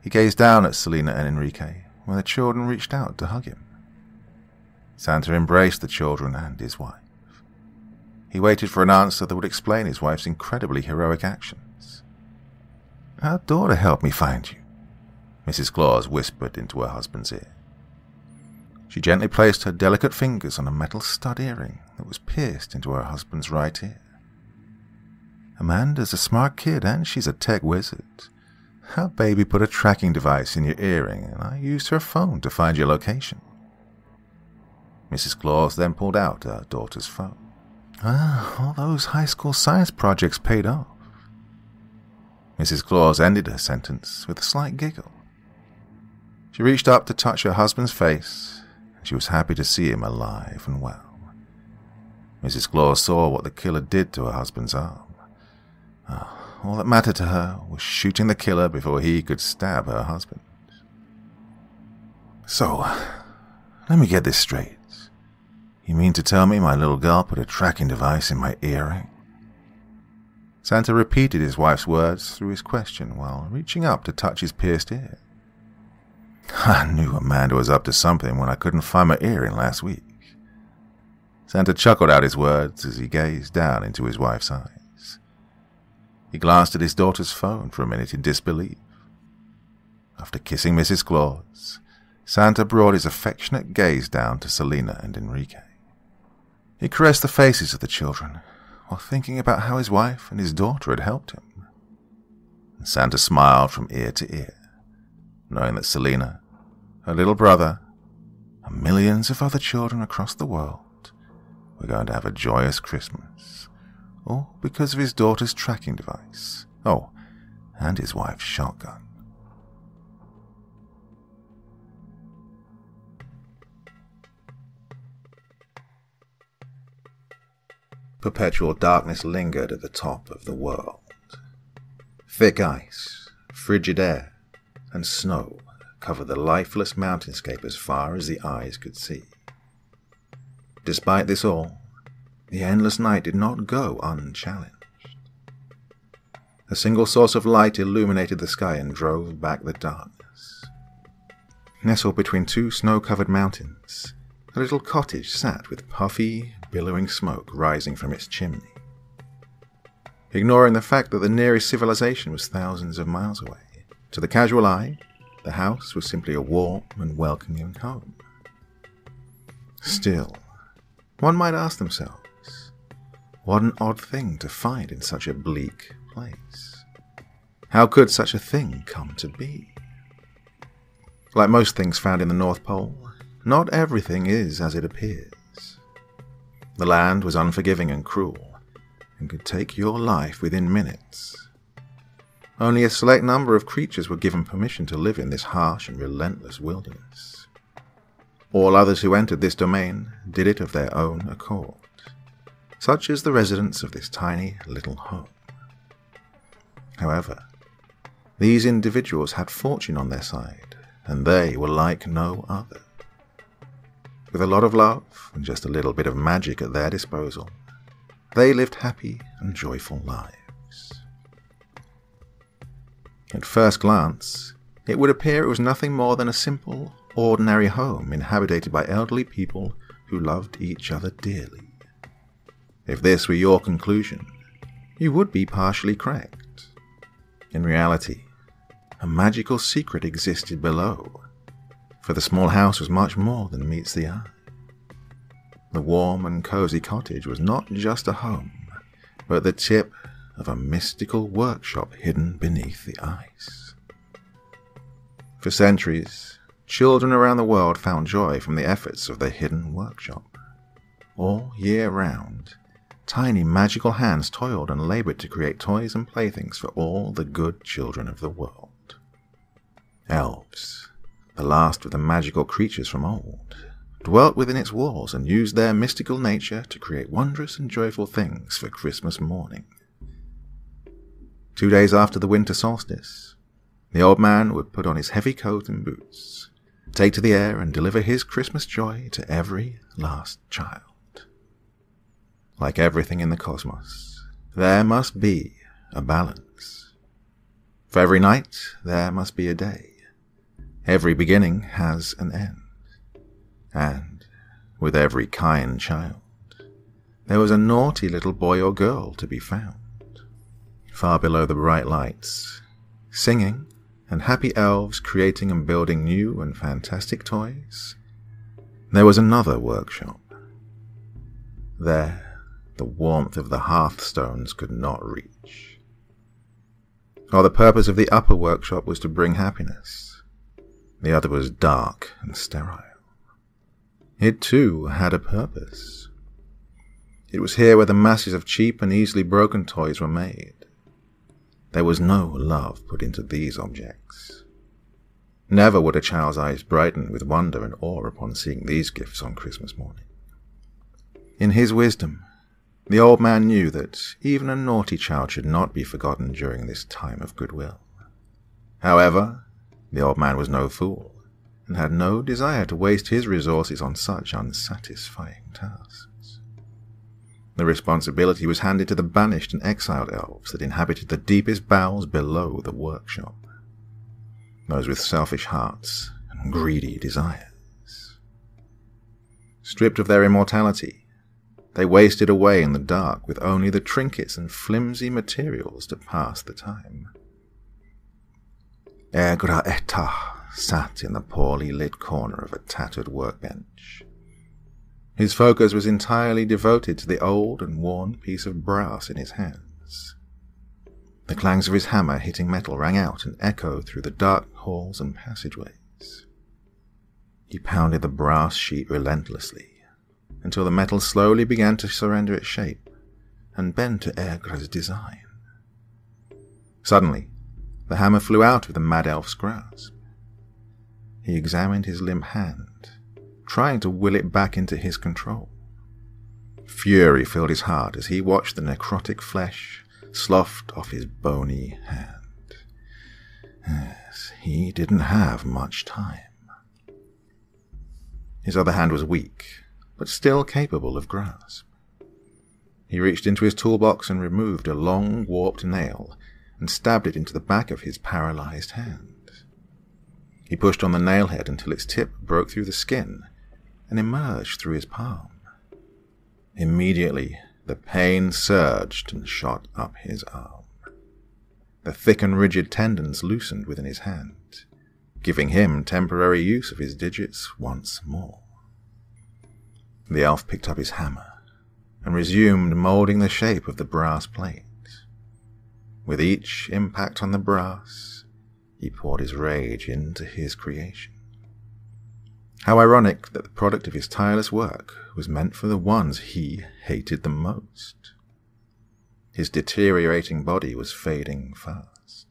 He gazed down at Selena and Enrique when the children reached out to hug him. Santa embraced the children and his wife. He waited for an answer that would explain his wife's incredibly heroic actions. "Our daughter helped me find you," Mrs. Claus whispered into her husband's ear. She gently placed her delicate fingers on a metal stud earring that was pierced into her husband's right ear. "Amanda's a smart kid and she's a tech wizard. Our baby put a tracking device in your earring, and I used her phone to find your location." Mrs. Claus then pulled out her daughter's phone. All those high school science projects paid off." Mrs. Claus ended her sentence with a slight giggle. She reached up to touch her husband's face, and she was happy to see him alive and well. Mrs. Claus saw what the killer did to her husband's arm. All that mattered to her was shooting the killer before he could stab her husband. "So, let me get this straight. You mean to tell me my little girl put a tracking device in my earring?" Santa repeated his wife's words through his question while reaching up to touch his pierced ear. "I knew Amanda was up to something when I couldn't find my earring last week." Santa chuckled out his words as he gazed down into his wife's eyes. He glanced at his daughter's phone for a minute in disbelief. After kissing Mrs. Claus, Santa brought his affectionate gaze down to Selena and Enrique. He caressed the faces of the children while thinking about how his wife and his daughter had helped him. And Santa smiled from ear to ear, knowing that Selena, her little brother, and millions of other children across the world were going to have a joyous Christmas. All because of his daughter's tracking device. Oh, and his wife's shotgun. Perpetual darkness lingered at the top of the world. Thick ice, frigid air, and snow covered the lifeless mountainscape as far as the eyes could see. Despite this all, the endless night did not go unchallenged. A single source of light illuminated the sky and drove back the darkness. Nestled between two snow-covered mountains, a little cottage sat with puffy, billowing smoke rising from its chimney. Ignoring the fact that the nearest civilization was thousands of miles away, to the casual eye, the house was simply a warm and welcoming home. Still, one might ask themselves, what an odd thing to find in such a bleak place. How could such a thing come to be? Like most things found in the North Pole, not everything is as it appears. The land was unforgiving and cruel, and could take your life within minutes. Only a select number of creatures were given permission to live in this harsh and relentless wilderness. All others who entered this domain did it of their own accord, such as the residents of this tiny little home. However, these individuals had fortune on their side, and they were like no other. With a lot of love and just a little bit of magic at their disposal, they lived happy and joyful lives. At first glance, it would appear it was nothing more than a simple, ordinary home inhabited by elderly people who loved each other dearly. If this were your conclusion, you would be partially correct. In reality, a magical secret existed below. for the small house was much more than meets the eye. The warm and cozy cottage was not just a home, but the tip of a mystical workshop hidden beneath the ice. For centuries, children around the world found joy from the efforts of the hidden workshop. All year round, tiny magical hands toiled and labored to create toys and playthings for all the good children of the world. Elves, the last of the magical creatures from old, dwelt within its walls and used their mystical nature to create wondrous and joyful things for Christmas morning. 2 days after the winter solstice, the old man would put on his heavy coat and boots, take to the air and deliver his Christmas joy to every last child. Like everything in the cosmos, there must be a balance. For every night, there must be a day. Every beginning has an end. And, with every kind child, there was a naughty little boy or girl to be found. Far below the bright lights, singing, and happy elves creating and building new and fantastic toys, there was another workshop. There, the warmth of the hearthstones could not reach. While the purpose of the upper workshop was to bring happiness, the other was dark and sterile. It too had a purpose. It was here where the masses of cheap and easily broken toys were made. There was no love put into these objects. Never would a child's eyes brighten with wonder and awe upon seeing these gifts on Christmas morning. In his wisdom, the old man knew that even a naughty child should not be forgotten during this time of goodwill. However, the old man was no fool, and had no desire to waste his resources on such unsatisfying tasks. The responsibility was handed to the banished and exiled elves that inhabited the deepest bowels below the workshop, those with selfish hearts and greedy desires. Stripped of their immortality, they wasted away in the dark with only the trinkets and flimsy materials to pass the time. Ergraeta sat in the poorly lit corner of a tattered workbench. His focus was entirely devoted to the old and worn piece of brass in his hands. The clangs of his hammer hitting metal rang out and echoed through the dark halls and passageways. He pounded the brass sheet relentlessly, until the metal slowly began to surrender its shape and bend to Ergra's design. Suddenly, the hammer flew out of the mad elf's grasp. He examined his limp hand, trying to will it back into his control. Fury filled his heart as he watched the necrotic flesh sloughed off his bony hand. Yes, he didn't have much time. His other hand was weak, but still capable of grasp. He reached into his toolbox and removed a long, warped nail and stabbed it into the back of his paralyzed hand. He pushed on the nail head until its tip broke through the skin and emerged through his palm. Immediately, the pain surged and shot up his arm. The thick and rigid tendons loosened within his hand, giving him temporary use of his digits once more. The elf picked up his hammer and resumed molding the shape of the brass plate. With each impact on the brass, he poured his rage into his creation. How ironic that the product of his tireless work was meant for the ones he hated the most. His deteriorating body was fading fast.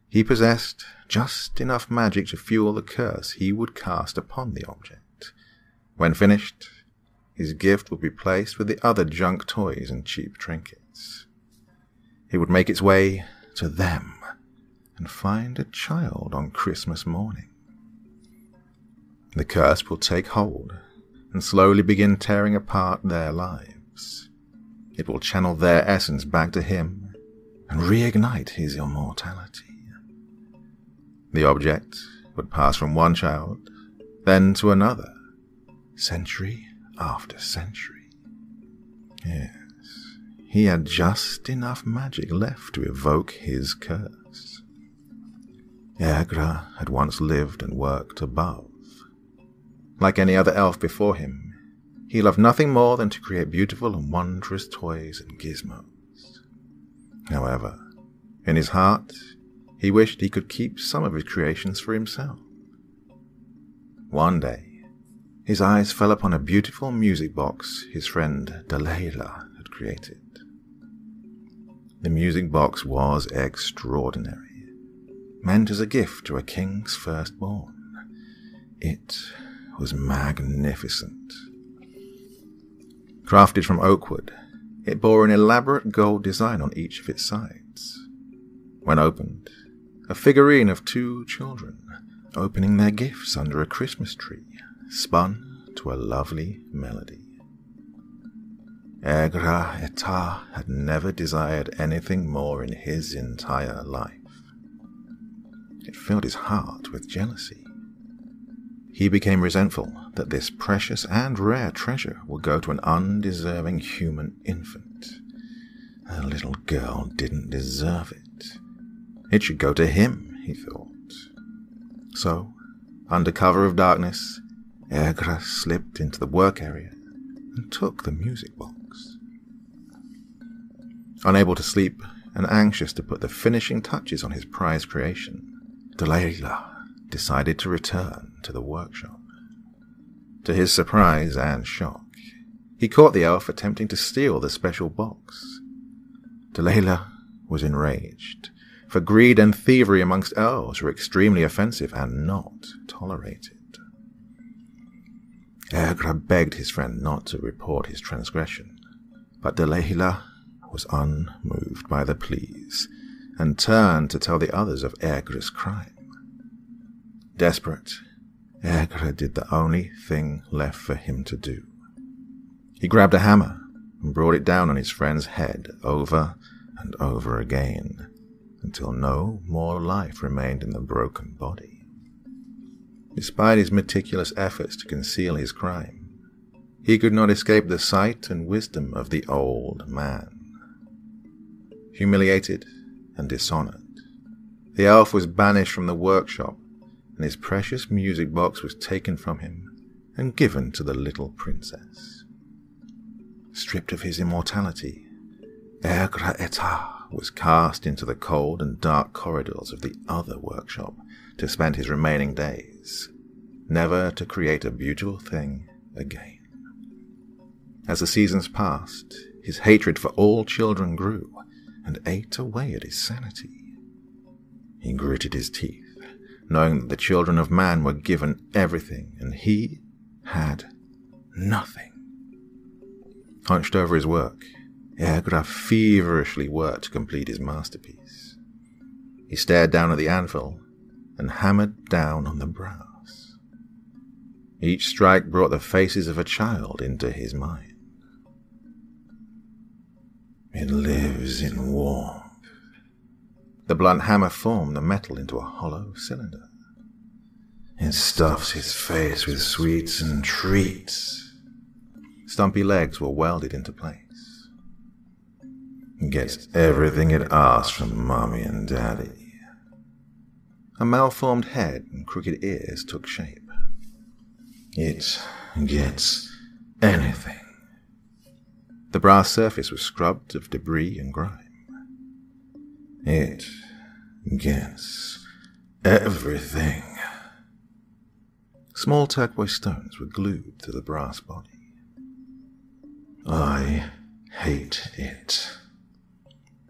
He possessed just enough magic to fuel the curse he would cast upon the object. When finished, his gift would be placed with the other junk toys and cheap trinkets. It would make its way to them and find a child on Christmas morning. The curse will take hold and slowly begin tearing apart their lives. It will channel their essence back to him and reignite his immortality. The object would pass from one child, then to another, century after century. Yes, he had just enough magic left to evoke his curse. Egra had once lived and worked above. Like any other elf before him, he loved nothing more than to create beautiful and wondrous toys and gizmos. However, in his heart, he wished he could keep some of his creations for himself. One day, his eyes fell upon a beautiful music box his friend Delilah had created. The music box was extraordinary, meant as a gift to a king's firstborn. It was magnificent. Crafted from oak wood, it bore an elaborate gold design on each of its sides. When opened, a figurine of 2 children opening their gifts under a Christmas tree spun to a lovely melody. Egra Eta had never desired anything more in his entire life. It filled his heart with jealousy. He became resentful that this precious and rare treasure would go to an undeserving human infant. The little girl didn't deserve it. It should go to him, he thought. So, under cover of darkness, Egra slipped into the work area and took the music box. Unable to sleep and anxious to put the finishing touches on his prized creation, Delilah decided to return to the workshop. To his surprise and shock, he caught the elf attempting to steal the special box. Delilah was enraged, for greed and thievery amongst elves were extremely offensive and not tolerated. Egra begged his friend not to report his transgression, but Delilah was unmoved by the pleas and turned to tell the others of Egra's crime. Desperate, Egra did the only thing left for him to do. He grabbed a hammer and brought it down on his friend's head over and over again, until no more life remained in the broken body. Despite his meticulous efforts to conceal his crime, he could not escape the sight and wisdom of the old man. Humiliated and dishonored, the elf was banished from the workshop, and his precious music box was taken from him and given to the little princess. Stripped of his immortality, Egra Eta was cast into the cold and dark corridors of the other workshop to spend his remaining days, never to create a beautiful thing again. As the seasons passed, his hatred for all children grew and ate away at his sanity. He gritted his teeth, knowing that the children of man were given everything and he had nothing. Hunched over his work, Egra feverishly worked to complete his masterpiece. He stared down at the anvil and hammered down on the brass. Each strike brought the faces of a child into his mind. It lives in warmth. The blunt hammer formed the metal into a hollow cylinder. It stuffs his face with sweets and treats. Stumpy legs were welded into place. It gets everything it asks from Mommy and Daddy. A malformed head and crooked ears took shape. It gets anything. The brass surface was scrubbed of debris and grime. It gets everything. Small turquoise stones were glued to the brass body. I hate it.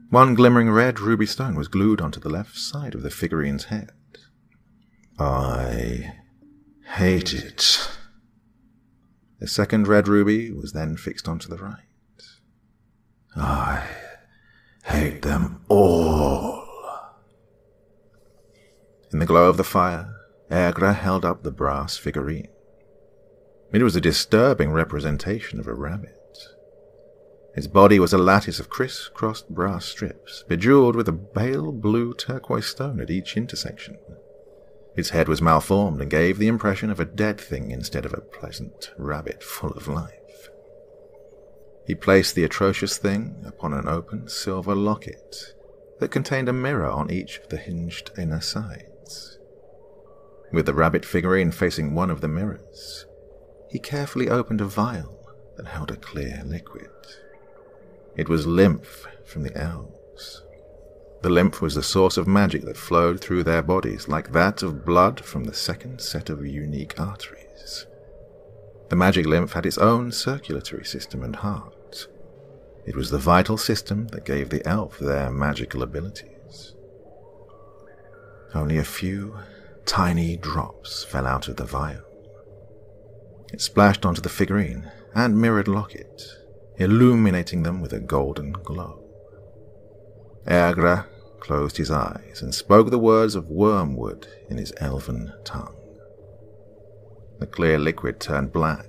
One glimmering red ruby stone was glued onto the left side of the figurine's head. I hate it. The second red ruby was then fixed onto the right. I hate them all. In the glow of the fire, Egra held up the brass figurine. It was a disturbing representation of a rabbit. Its body was a lattice of criss-crossed brass strips, bejeweled with a pale blue turquoise stone at each intersection. Its head was malformed and gave the impression of a dead thing instead of a pleasant rabbit full of life. He placed the atrocious thing upon an open silver locket that contained a mirror on each of the hinged inner sides. rabbits. With the rabbit figurine facing one of the mirrors, he carefully opened a vial that held a clear liquid. It was lymph from the elves. The lymph was the source of magic that flowed through their bodies like that of blood from the second set of unique arteries. The magic lymph had its own circulatory system and heart. It was the vital system that gave the elf their magical abilities. Only a few tiny drops fell out of the vial. It splashed onto the figurine and mirrored locket, illuminating them with a golden glow. Agra closed his eyes and spoke the words of wormwood in his elven tongue. The clear liquid turned black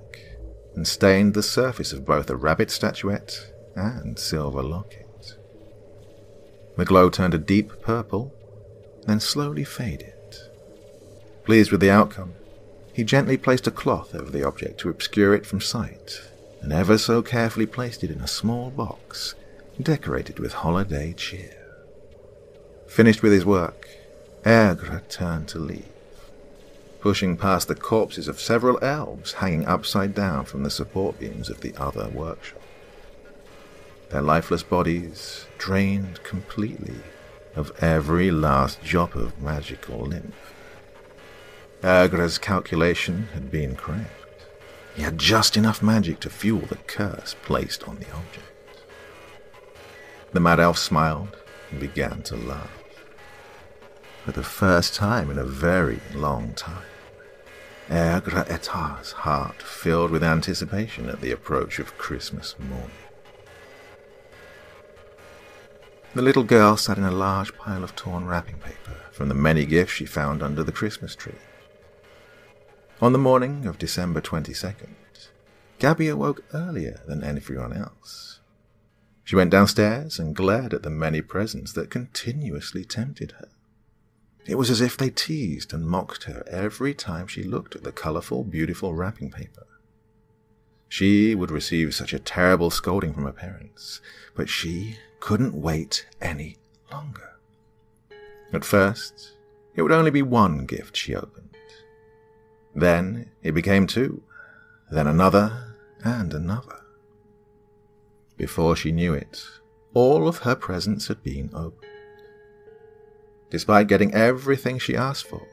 and stained the surface of both the rabbit statuette and silver locket. The glow turned a deep purple, then slowly faded. Pleased with the outcome, he gently placed a cloth over the object to obscure it from sight, and ever so carefully placed it in a small box decorated with holiday cheer. Finished with his work, Agra turned to leave, pushing past the corpses of several elves hanging upside down from the support beams of the other workshop. Their lifeless bodies drained completely of every last drop of magical lymph. Agra's calculation had been correct. He had just enough magic to fuel the curse placed on the object. The Mad Elf smiled and began to laugh. For the first time in a very long time, Agra Etar's heart filled with anticipation at the approach of Christmas morning. The little girl sat in a large pile of torn wrapping paper from the many gifts she found under the Christmas tree. On the morning of December 22nd, Gabby awoke earlier than everyone else. She went downstairs and glared at the many presents that continuously tempted her. It was as if they teased and mocked her every time she looked at the colourful, beautiful wrapping paper. She would receive such a terrible scolding from her parents, but she couldn't wait any longer. At first, it would only be one gift she opened. Then it became two, then another and another. Before she knew it, all of her presents had been opened. Despite getting everything she asked for,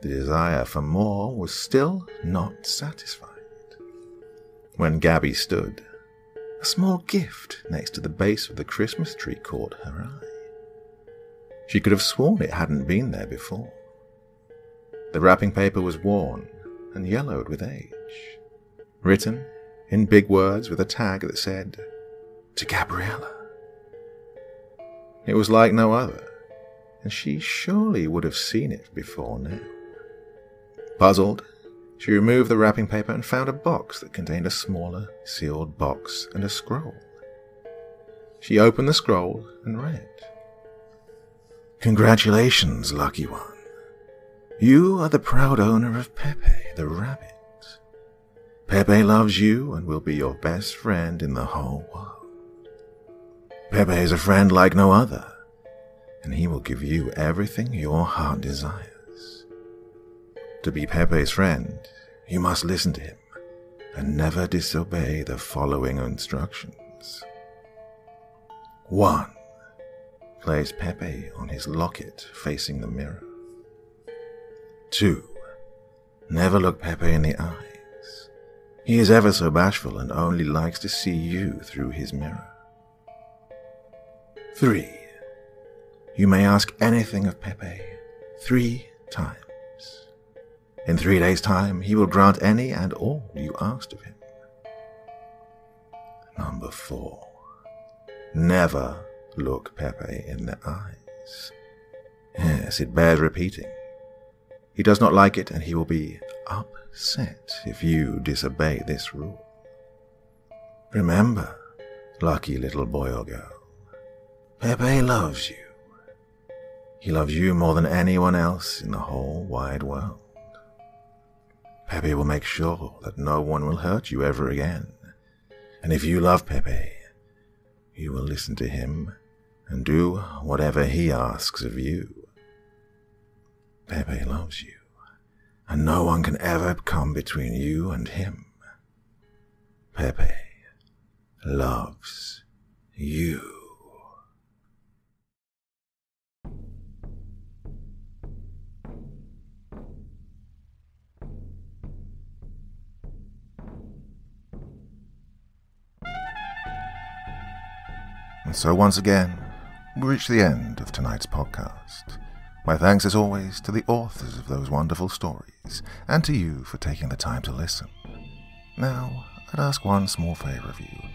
the desire for more was still not satisfied. When Gabby stood, a small gift next to the base of the Christmas tree caught her eye. She could have sworn it hadn't been there before. The wrapping paper was worn and yellowed with age, written in big words with a tag that said, "To Gabriella." It was like no other, and she surely would have seen it before now. Puzzled, she removed the wrapping paper and found a box that contained a smaller sealed box and a scroll. She opened the scroll and read, "Congratulations, lucky one. You are the proud owner of Pepe, the rabbit. Pepe loves you and will be your best friend in the whole world. Pepe is a friend like no other, and he will give you everything your heart desires. To be Pepe's friend, you must listen to him and never disobey the following instructions. 1. Place Pepe on his locket facing the mirror. 2. Never look Pepe in the eyes. He is ever so bashful and only likes to see you through his mirror. 3. You may ask anything of Pepe 3 times. In 3 days' time, he will grant any and all you asked of him. 4. Never look Pepe in the eyes. Yes, it bears repeating. He does not like it, and he will be upset if you disobey this rule. Remember, lucky little boy or girl, Pepe loves you. He loves you more than anyone else in the whole wide world. Pepe will make sure that no one will hurt you ever again. And if you love Pepe, you will listen to him and do whatever he asks of you. Pepe loves you, and no one can ever come between you and him. Pepe loves you. And so once again, we reach the end of tonight's podcast. My thanks as always to the authors of those wonderful stories, and to you for taking the time to listen. Now, I'd ask one small favor of you.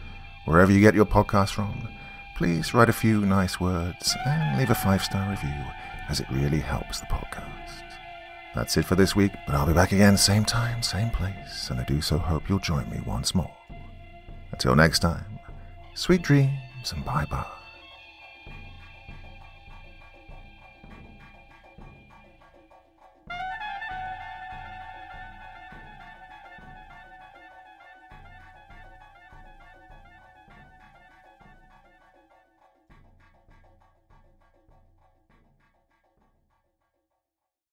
Wherever you get your podcast from, please write a few nice words and leave a 5-star review, as it really helps the podcast. That's it for this week, but I'll be back again same time, same place, and I do so hope you'll join me once more. Until next time, sweet dreams and bye-bye.